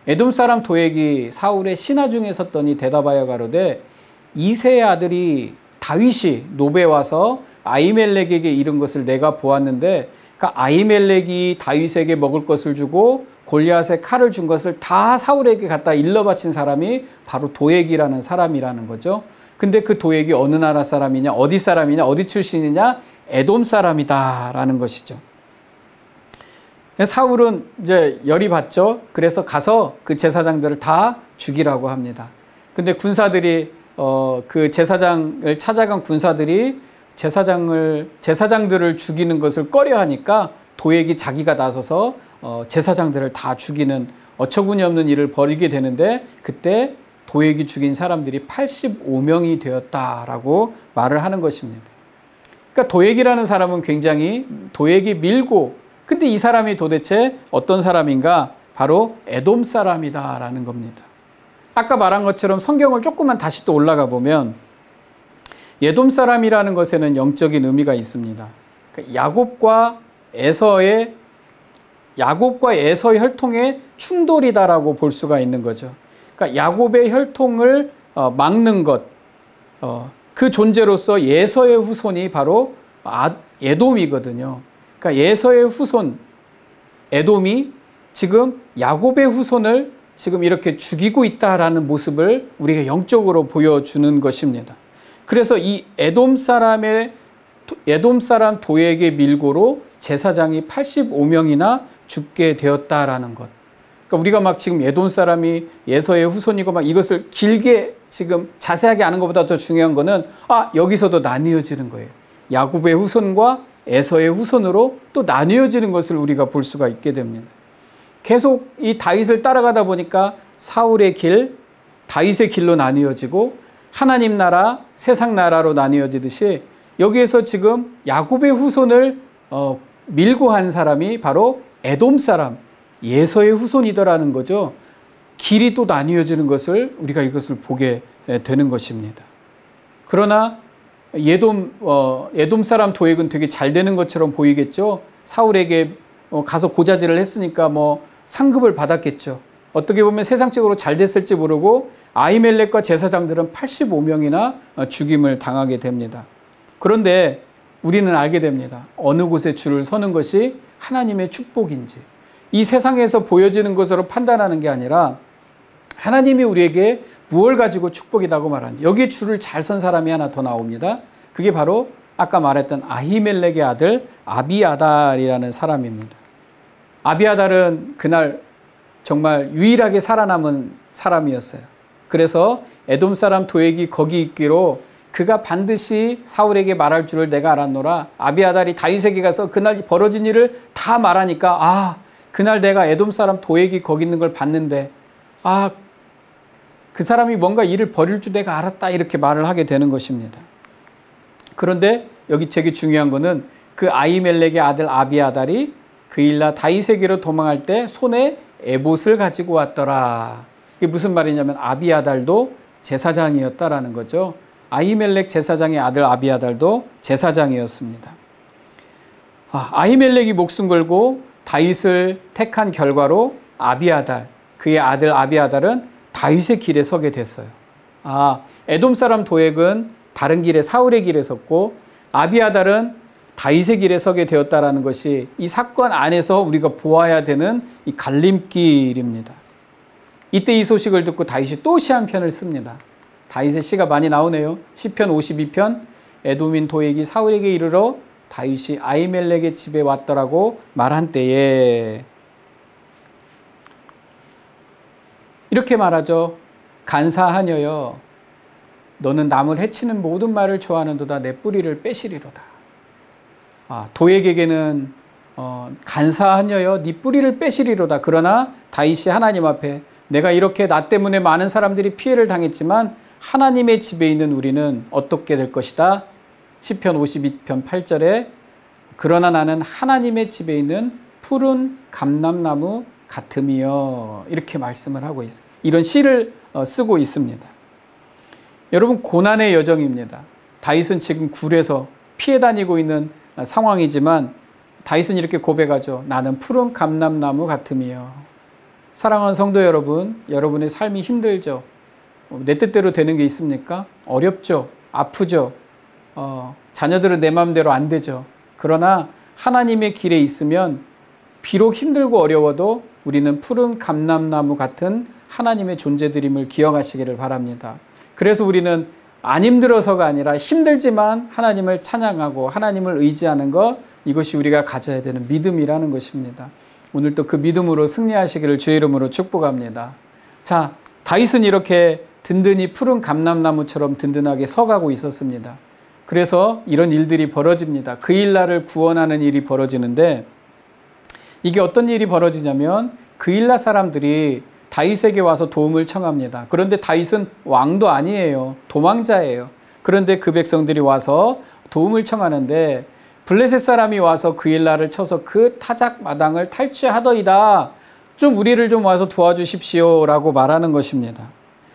에돔 사람 도액이 사울의 신하 중에 섰더니 대답하여 가로되 이새의 아들이 다윗이 노베 와서 아히멜렉에게 이른 것을 내가 보았는데 그러니까 아히멜렉이 다윗에게 먹을 것을 주고 골리앗의 칼을 준 것을 다 사울에게 갖다 일러 바친 사람이 바로 도액이라는 사람이라는 거죠. 근데 그 도액이 어느 나라 사람이냐, 어디 사람이냐, 어디 출신이냐, 에돔 사람이다라는 것이죠. 사울은 이제 열이 받죠. 그래서 가서 그 제사장들을 다 죽이라고 합니다. 근데 군사들이 그 제사장을 찾아간 군사들이 제사장들을 죽이는 것을 꺼려하니까 도액이 자기가 나서서 제사장들을 다 죽이는 어처구니 없는 일을 벌이게 되는데 그때 도액이 죽인 사람들이 85명이 되었다라고 말을 하는 것입니다. 그러니까 도액이라는 사람은 굉장히 도액이 밀고, 근데 이 사람이 도대체 어떤 사람인가? 바로 에돔 사람이다라는 겁니다. 아까 말한 것처럼 성경을 조금만 다시 또 올라가 보면 에돔 사람이라는 것에는 영적인 의미가 있습니다. 그러니까 야곱과 에서의 혈통의 충돌이다라고 볼 수가 있는 거죠. 그러니까 야곱의 혈통을 막는 것, 그 존재로서 에서의 후손이 바로 에돔이거든요. 그러니까 에서의 후손 에돔이 지금 야곱의 후손을 지금 이렇게 죽이고 있다라는 모습을 우리가 영적으로 보여주는 것입니다. 그래서 이 에돔 사람 도액의 밀고로 제사장이 85명이나 죽게 되었다라는 것. 그러니까 우리가 막 지금 에돔 사람이 에서의 후손이고 막 이것을 길게 지금 자세하게 아는 것보다 더 중요한 거는 여기서도 나뉘어지는 거예요. 야곱의 후손과 에서의 후손으로 또 나뉘어지는 것을 우리가 볼 수가 있게 됩니다. 계속 이 다윗을 따라가다 보니까 사울의 길, 다윗의 길로 나뉘어지고 하나님 나라, 세상 나라로 나뉘어지듯이 여기에서 지금 야곱의 후손을 밀고 한 사람이 바로 에돔 사람, 에서의 후손이더라는 거죠. 길이 또 나뉘어지는 것을 우리가 이것을 보게 되는 것입니다. 그러나 에돔 사람 도액은 되게 잘 되는 것처럼 보이겠죠. 사울에게 가서 고자질을 했으니까 상급을 받았겠죠. 어떻게 보면 세상적으로 잘 됐을지 모르고 아히멜렉과 제사장들은 85명이나 죽임을 당하게 됩니다. 그런데 우리는 알게 됩니다. 어느 곳에 줄을 서는 것이 하나님의 축복인지, 이 세상에서 보여지는 것으로 판단하는 게 아니라 하나님이 우리에게 무엇을 가지고 축복이라고 말하는지, 여기에 줄을 잘 선 사람이 하나 더 나옵니다. 그게 바로 아까 말했던 아히멜렉의 아들 아비아달이라는 사람입니다. 아비아달은 그날 정말 유일하게 살아남은 사람이었어요. 그래서 에돔 사람 도액이 거기 있기로 그가 반드시 사울에게 말할 줄을 내가 알았노라. 아비아달이 다윗에게 가서 그날 벌어진 일을 다 말하니까 그날 내가 에돔 사람 도액이 거기 있는 걸 봤는데 그 사람이 뭔가 일을 벌일 줄 내가 알았다, 이렇게 말을 하게 되는 것입니다. 그런데 여기 되게 중요한 거는 그 아히멜렉의 아들 아비아달이 그일라 다윗에게로 도망할 때 손에 에봇을 가지고 왔더라. 이게 무슨 말이냐면 아비아달도 제사장이었다라는 거죠. 아히멜렉 제사장의 아들 아비아달도 제사장이었습니다. 아히멜렉이 목숨 걸고 다윗을 택한 결과로 아비아달, 그의 아들 아비아달은 다윗의 길에 서게 됐어요. 에돔 사람 도액은 다른 길에, 사울의 길에 섰고 아비아달은 다윗의 길에 서게 되었다라는 것이 이 사건 안에서 우리가 보아야 되는 이 갈림길입니다. 이때 이 소식을 듣고 다윗이 또 시 한 편을 씁니다. 다윗의 시가 많이 나오네요. 시편 52편, 에돔인 도액이 사울에게 이르러 다윗이 아히멜렉의 집에 왔더라고 말한 때에, 이렇게 말하죠. 간사하녀여, 너는 남을 해치는 모든 말을 좋아하는도다. 내 뿌리를 빼시리로다. 도액에게는 간사하녀여, 네 뿌리를 빼시리로다. 그러나 다윗이 하나님 앞에 내가 이렇게 나 때문에 많은 사람들이 피해를 당했지만 하나님의 집에 있는 우리는 어떻게 될 것이다. 시편 52편 8절에 그러나 나는 하나님의 집에 있는 푸른 감람나무 같음이여, 이렇게 말씀을 하고 있어요. 이런 시를 쓰고 있습니다. 여러분, 고난의 여정입니다. 다윗은 지금 굴에서 피해 다니고 있는 상황이지만 다윗은 이렇게 고백하죠. 나는 푸른 감람나무 같음이여. 사랑하는 성도 여러분, 여러분의 삶이 힘들죠? 내 뜻대로 되는 게 있습니까? 어렵죠? 아프죠? 자녀들은 내 마음대로 안 되죠? 그러나 하나님의 길에 있으면 비록 힘들고 어려워도 우리는 푸른 감람나무 같은 하나님의 존재들임을 기억하시기를 바랍니다. 그래서 우리는 안 힘들어서가 아니라 힘들지만 하나님을 찬양하고 하나님을 의지하는 것, 이것이 우리가 가져야 되는 믿음이라는 것입니다. 오늘 또 그 믿음으로 승리하시기를 주의 이름으로 축복합니다. 자, 다윗은 이렇게 든든히 푸른 감람나무처럼 든든하게 서가고 있었습니다. 그래서 이런 일들이 벌어집니다. 그일라를 구원하는 일이 벌어지는데, 이게 어떤 일이 벌어지냐면 그일라 사람들이 다윗에게 와서 도움을 청합니다. 그런데 다윗은 왕도 아니에요. 도망자예요. 그런데 그 백성들이 와서 도움을 청하는데 블레셋 사람이 와서 그일라를 쳐서 그 타작 마당을 탈취하더이다. 좀 우리를 좀 와서 도와주십시오 라고 말하는 것입니다.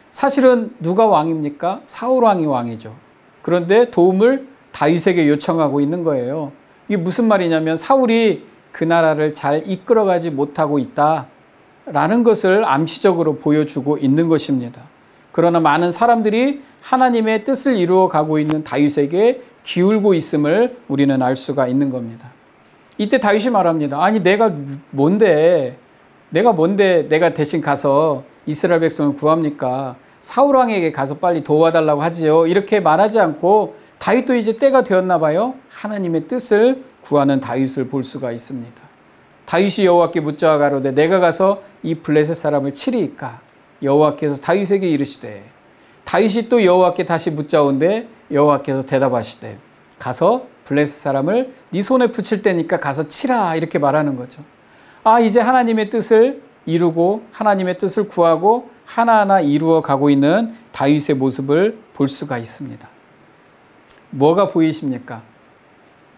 사실은 누가 왕입니까? 사울 왕이 왕이죠. 그런데 도움을 다윗에게 요청하고 있는 거예요. 이게 무슨 말이냐면 사울이 그 나라를 잘 이끌어가지 못하고 있다라는 것을 암시적으로 보여주고 있는 것입니다. 그러나 많은 사람들이 하나님의 뜻을 이루어 가고 있는 다윗에게 기울고 있음을 우리는 알 수가 있는 겁니다. 이때 다윗이 말합니다. 아니 내가 내가 대신 가서 이스라엘 백성을 구합니까? 사울 왕에게 가서 빨리 도와달라고 하지요. 이렇게 말하지 않고 다윗도 이제 때가 되었나 봐요. 하나님의 뜻을 구하는 다윗을 볼 수가 있습니다. 다윗이 여호와께 묻자 가로되 내가 가서 이 블레셋 사람을 치리이까? 여호와께서 다윗에게 이르시되 다윗이 또 여호와께 다시 묻자온데 여호와께서 대답하시되 가서 블레셋 사람을 네 손에 붙일 때니까 가서 치라 이렇게 말하는 거죠. 이제 하나님의 뜻을 이루고 하나님의 뜻을 구하고 하나하나 이루어 가고 있는 다윗의 모습을 볼 수가 있습니다. 뭐가 보이십니까?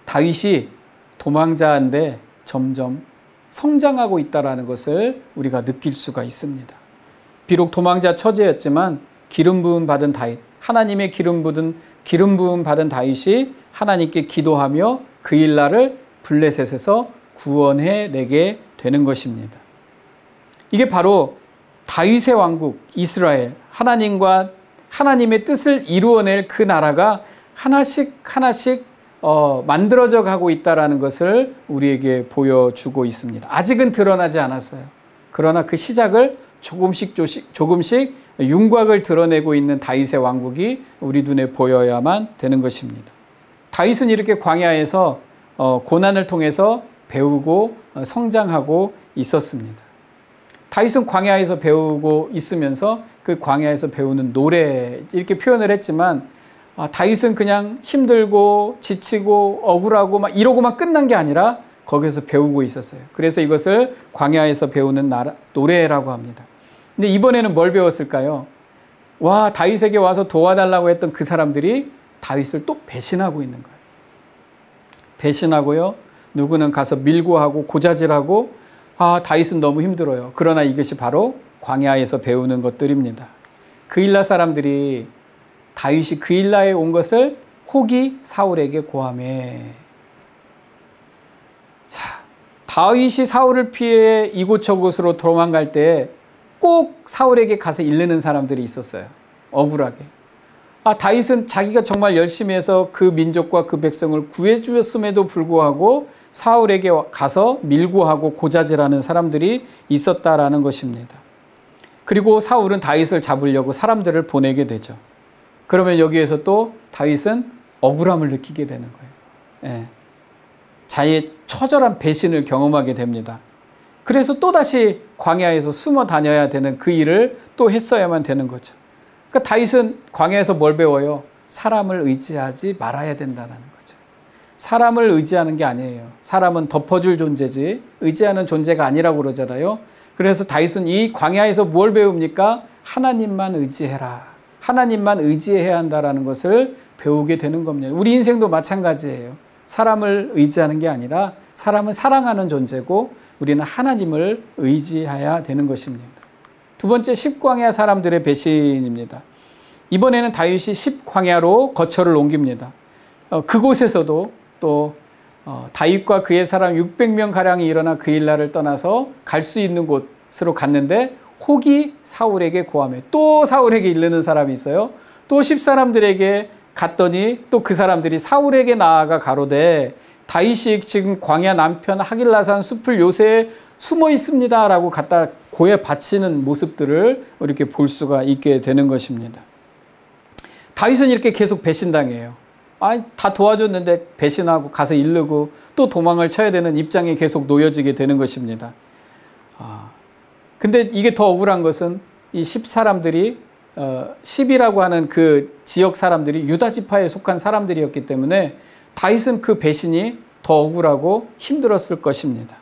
다윗이 도망자인데 점점 성장하고 있다는 것을 우리가 느낄 수가 있습니다. 비록 도망자 처지였지만 기름 부음 받은 다윗, 하나님의 기름 부음 받은 다윗이 하나님께 기도하며 그일라를 블레셋에서 구원해내게 되는 것입니다. 이게 바로 다윗의 왕국 이스라엘, 하나님의 뜻을 이루어낼 그 나라가 하나씩 만들어져 가고 있다는 것을 우리에게 보여주고 있습니다. 아직은 드러나지 않았어요. 그러나 그 시작을 조금씩 윤곽을 드러내고 있는 다윗의 왕국이 우리 눈에 보여야만 되는 것입니다. 다윗은 이렇게 광야에서 고난을 통해서 배우고 성장하고 있었습니다. 다윗은 광야에서 배우고 있으면서 그 광야에서 배우는 노래 이렇게 표현을 했지만 다윗은 그냥 힘들고 지치고 억울하고 막 이러고만 끝난 게 아니라 거기서 배우고 있었어요. 그래서 이것을 광야에서 배우는 노래라고 합니다. 근데 이번에는 뭘 배웠을까요? 다윗에게 와서 도와달라고 했던 그 사람들이 다윗을 또 배신하고 있는 거예요. 배신하고요. 누구는 가서 밀고 하고 고자질하고 다윗은 너무 힘들어요. 그러나 이것이 바로 광야에서 배우는 것들입니다. 그일라 사람들이 다윗이 그일라에 온 것을 혹이 사울에게 고하매. 다윗이 사울을 피해 이곳저곳으로 도망갈 때 꼭 사울에게 가서 이르는 사람들이 있었어요. 억울하게. 다윗은 자기가 정말 열심히 해서 그 민족과 그 백성을 구해주었음에도 불구하고 사울에게 가서 밀고하고 고자질하는 사람들이 있었다라는 것입니다. 그리고 사울은 다윗을 잡으려고 사람들을 보내게 되죠. 그러면 여기에서 또 다윗은 억울함을 느끼게 되는 거예요. 자기의 처절한 배신을 경험하게 됩니다. 그래서 또다시 광야에서 숨어 다녀야 되는 그 일을 또 했어야만 되는 거죠. 그러니까 다윗은 광야에서 뭘 배워요? 사람을 의지하지 말아야 된다는 거죠. 사람을 의지하는 게 아니에요. 사람은 덮어줄 존재지 의지하는 존재가 아니라고 그러잖아요. 그래서 다윗은 이 광야에서 뭘 배웁니까? 하나님만 의지해라. 하나님만 의지해야 한다는 것을 배우게 되는 겁니다. 우리 인생도 마찬가지예요. 사람을 의지하는 게 아니라 사람은 사랑하는 존재고 우리는 하나님을 의지해야 되는 것입니다. 두 번째, 십광야 사람들의 배신입니다. 이번에는 다윗이 십광야로 거처를 옮깁니다. 그곳에서도 또 다윗과 그의 사람 600명가량이 일어나 그일라를 떠나서 갈 수 있는 곳으로 갔는데 혹이 사울에게 고하며 또 사울에게 이르는 사람이 있어요. 또 10사람들에게 갔더니 또 그 사람들이 사울에게 나아가 가로되 다윗이 지금 광야 남편 하길라산 숲을 요새에 숨어 있습니다 라고 갖다 고에 바치는 모습들을 이렇게 볼 수가 있게 되는 것입니다. 다윗은 이렇게 계속 배신당해요. 다 도와줬는데 배신하고 가서 이르고 또 도망을 쳐야 되는 입장에 계속 놓여지게 되는 것입니다. 근데 이게 더 억울한 것은 이 10사람들이 10이라고 하는 그 지역 사람들이 유다 지파에 속한 사람들이었기 때문에 다윗은 그 배신이 더 억울하고 힘들었을 것입니다.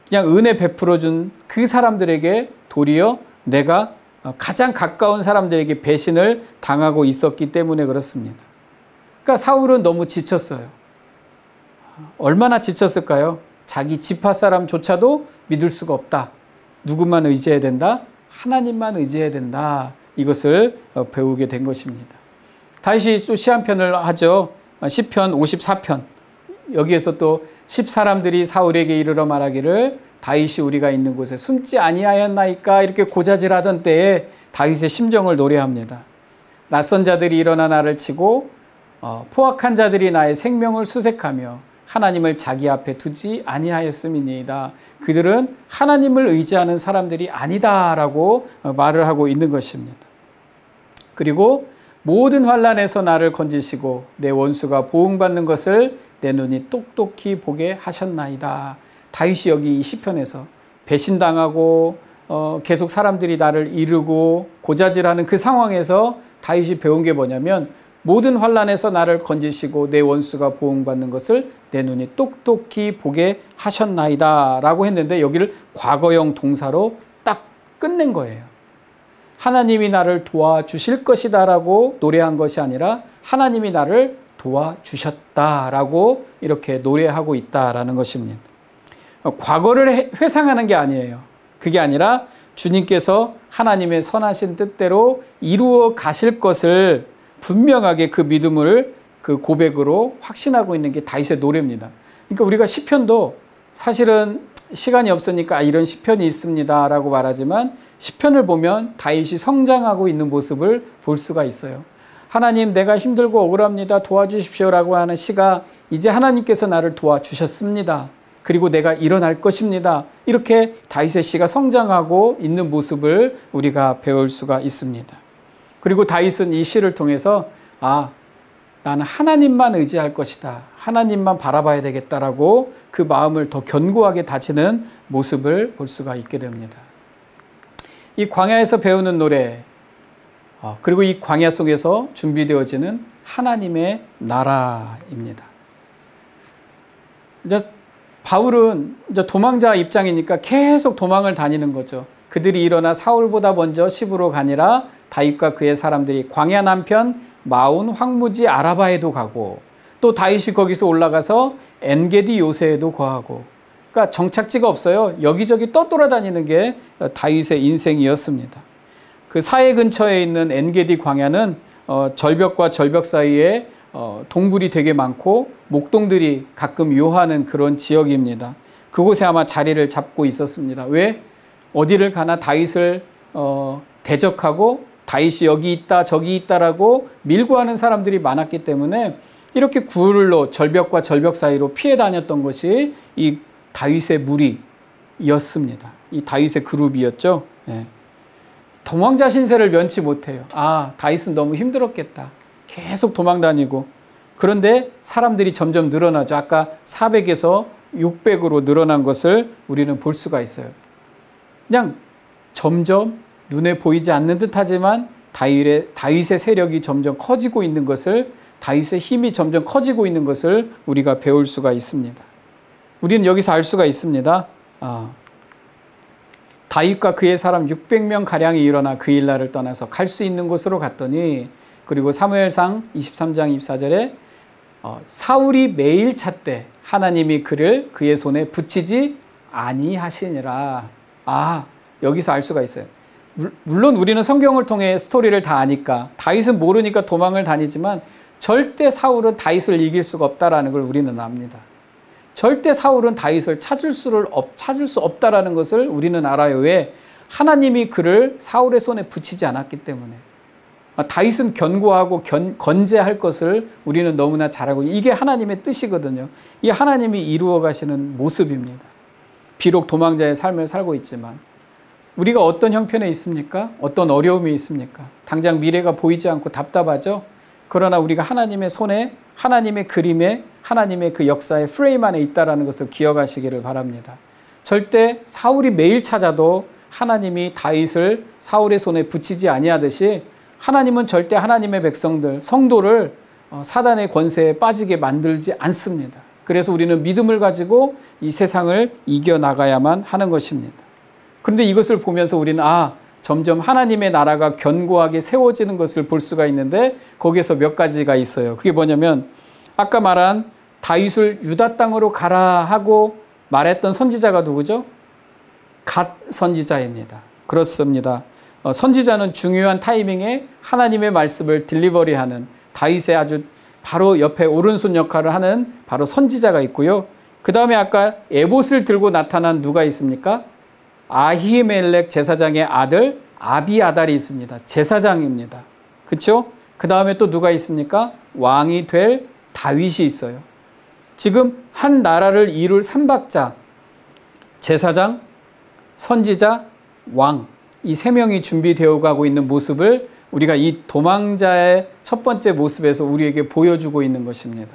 그냥 은혜 베풀어준 그 사람들에게 도리어 내가 가장 가까운 사람들에게 배신을 당하고 있었기 때문에 그렇습니다. 그러니까 사울은 너무 지쳤어요. 얼마나 지쳤을까요? 자기 지파 사람조차도 믿을 수가 없다. 누구만 의지해야 된다? 하나님만 의지해야 된다. 이것을 배우게 된 것입니다. 다시 또 시 한 편을 하죠. 시편 54편. 여기에서 또 10사람들이 사울에게 이르러 말하기를 다윗이 우리가 있는 곳에 숨지 아니하였나이까 이렇게 고자질하던 때에 다윗의 심정을 노래합니다. 낯선 자들이 일어나 나를 치고 포악한 자들이 나의 생명을 수색하며 하나님을 자기 앞에 두지 아니하였음이니이다. 그들은 하나님을 의지하는 사람들이 아니다라고 말을 하고 있는 것입니다. 그리고 모든 환난에서 나를 건지시고 내 원수가 보응받는 것을 내 눈이 똑똑히 보게 하셨나이다. 다윗이 여기 이 시편에서 배신당하고 계속 사람들이 나를 이르고 고자질하는 그 상황에서 다윗이 배운 게 뭐냐면 모든 환난에서 나를 건지시고 내 원수가 보응받는 것을 내 눈이 똑똑히 보게 하셨나이다 라고 했는데 여기를 과거형 동사로 딱 끝낸 거예요. 하나님이 나를 도와주실 것이다 라고 노래한 것이 아니라 하나님이 나를 도와주셨다 라고 이렇게 노래하고 있다라는 것입니다. 과거를 회상하는 게 아니에요. 그게 아니라 주님께서 하나님의 선하신 뜻대로 이루어 가실 것을 분명하게 그 믿음을 그 고백으로 확신하고 있는 게 다윗의 노래입니다. 그러니까 우리가 시편도 사실은 시간이 없으니까 이런 시편이 있습니다 라고 말하지만 시편을 보면 다윗이 성장하고 있는 모습을 볼 수가 있어요. 하나님 내가 힘들고 억울합니다. 도와주십시오 라고 하는 시가 이제 하나님께서 나를 도와주셨습니다. 그리고 내가 일어날 것입니다. 이렇게 다윗의 시가 성장하고 있는 모습을 우리가 배울 수가 있습니다. 그리고 다윗은 이 시를 통해서 나는 하나님만 의지할 것이다. 하나님만 바라봐야 되겠다라고 그 마음을 더 견고하게 다지는 모습을 볼 수가 있게 됩니다. 이 광야에서 배우는 노래 그리고 이 광야 속에서 준비되어지는 하나님의 나라입니다. 이제 바울은 이제 도망자 입장이니까 계속 도망을 다니는 거죠. 그들이 일어나 사울보다 먼저 시브로 가니라 다윗과 그의 사람들이 광야 남편 마온 황무지 아라바에도 가고 또 다윗이 거기서 올라가서 엔게디 요새에도 거하고 그러니까 정착지가 없어요. 여기저기 떠돌아다니는 게 다윗의 인생이었습니다. 그 사해 근처에 있는 엔게디 광야는 절벽과 절벽 사이에 동굴이 되게 많고 목동들이 가끔 요하는 그런 지역입니다. 그곳에 아마 자리를 잡고 있었습니다. 왜? 어디를 가나 다윗을 대적하고 다윗이 여기 있다 저기 있다라고 밀고 하는 사람들이 많았기 때문에 이렇게 굴로 절벽과 절벽 사이로 피해 다녔던 것이 이 다윗의 무리였습니다. 이 다윗의 그룹이었죠. 네. 도망자 신세를 면치 못해요. 다윗은 너무 힘들었겠다. 계속 도망 다니고 그런데 사람들이 점점 늘어나죠. 아까 400에서 600으로 늘어난 것을 우리는 볼 수가 있어요. 그냥 점점 눈에 보이지 않는 듯하지만 다윗의 세력이 점점 커지고 있는 것을 다윗의 힘이 점점 커지고 있는 것을 우리가 배울 수가 있습니다. 우리는 여기서 알 수가 있습니다. 다윗과 그의 사람 600명 가량이 일어나 그 일날을 떠나서 갈 수 있는 곳으로 갔더니 그리고 사무엘상 23장 24절에 사울이 매일 찾되 하나님이 그를 그의 손에 붙이지 아니하시니라. 여기서 알 수가 있어요. 물론 우리는 성경을 통해 스토리를 다 아니까 다윗은 모르니까 도망을 다니지만 절대 사울은 다윗을 이길 수가 없다라는 걸 우리는 압니다. 절대 사울은 다윗을 찾을 수 없다라는 것을 우리는 알아요. 왜? 하나님이 그를 사울의 손에 붙이지 않았기 때문에. 다윗은 견고하고 건재할 것을 우리는 너무나 잘 알고 이게 하나님의 뜻이거든요. 이 하나님이 이루어 가시는 모습입니다. 비록 도망자의 삶을 살고 있지만 우리가 어떤 형편에 있습니까? 어떤 어려움이 있습니까? 당장 미래가 보이지 않고 답답하죠? 그러나 우리가 하나님의 손에 하나님의 그림에 하나님의 그 역사의 프레임 안에 있다는 것을 기억하시기를 바랍니다. 절대 사울이 매일 찾아도 하나님이 다윗을 사울의 손에 붙이지 아니하듯이 하나님은 절대 하나님의 백성들, 성도를 사단의 권세에 빠지게 만들지 않습니다. 그래서 우리는 믿음을 가지고 이 세상을 이겨나가야만 하는 것입니다. 그런데 이것을 보면서 우리는 점점 하나님의 나라가 견고하게 세워지는 것을 볼 수가 있는데 거기에서 몇 가지가 있어요. 그게 뭐냐면 아까 말한 다윗을 유다 땅으로 가라 하고 말했던 선지자가 누구죠? 갓 선지자입니다. 그렇습니다. 선지자는 중요한 타이밍에 하나님의 말씀을 딜리버리하는 다윗의 아주 바로 옆에 오른손 역할을 하는 바로 선지자가 있고요. 그 다음에 아까 에봇을 들고 나타난 누가 있습니까? 아히멜렉 제사장의 아들 아비아달이 있습니다. 제사장입니다. 그렇죠? 그 다음에 또 누가 있습니까? 왕이 될 다윗이 있어요. 지금 한 나라를 이룰 삼박자, 제사장, 선지자, 왕, 이 세 명이 준비되어 가고 있는 모습을 우리가 이 도망자의 첫 번째 모습에서 우리에게 보여주고 있는 것입니다.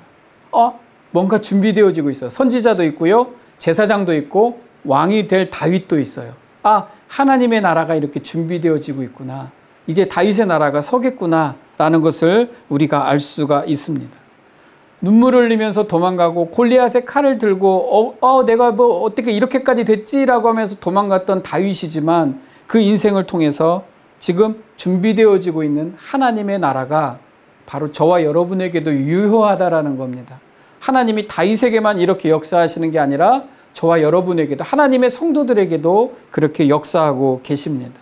뭔가 준비되어지고 있어요. 선지자도 있고요. 제사장도 있고 왕이 될 다윗도 있어요. 하나님의 나라가 이렇게 준비되어지고 있구나. 이제 다윗의 나라가 서겠구나 라는 것을 우리가 알 수가 있습니다. 눈물을 흘리면서 도망가고 골리앗의 칼을 들고 내가 뭐 어떻게 이렇게까지 됐지라고 하면서 도망갔던 다윗이지만 그 인생을 통해서 지금 준비되어지고 있는 하나님의 나라가 바로 저와 여러분에게도 유효하다라는 겁니다. 하나님이 다윗에게만 이렇게 역사하시는 게 아니라 저와 여러분에게도 하나님의 성도들에게도 그렇게 역사하고 계십니다.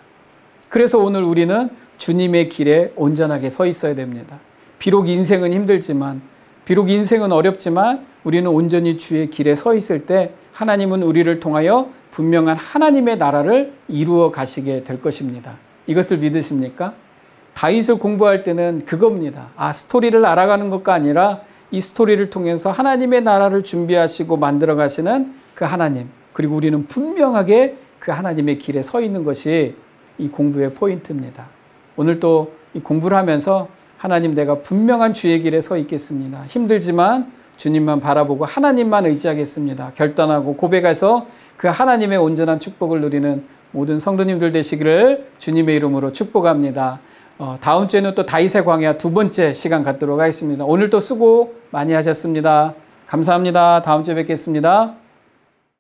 그래서 오늘 우리는 주님의 길에 온전하게 서 있어야 됩니다. 비록 인생은 힘들지만 비록 인생은 어렵지만 우리는 온전히 주의 길에 서 있을 때 하나님은 우리를 통하여 분명한 하나님의 나라를 이루어 가시게 될 것입니다. 이것을 믿으십니까? 다윗을 공부할 때는 그겁니다. 스토리를 알아가는 것가 아니라 이 스토리를 통해서 하나님의 나라를 준비하시고 만들어 가시는 그 하나님, 그리고 우리는 분명하게 그 하나님의 길에 서 있는 것이 이 공부의 포인트입니다. 오늘 또 이 공부를 하면서 하나님, 내가 분명한 주의 길에 서 있겠습니다. 힘들지만 주님만 바라보고 하나님만 의지하겠습니다. 결단하고 고백해서 그 하나님의 온전한 축복을 누리는 모든 성도님들 되시기를 주님의 이름으로 축복합니다. 다음 주에는 또 다윗의 광야 두 번째 시간 갖도록 하겠습니다. 오늘 또 수고 많이 하셨습니다. 감사합니다. 다음 주에 뵙겠습니다.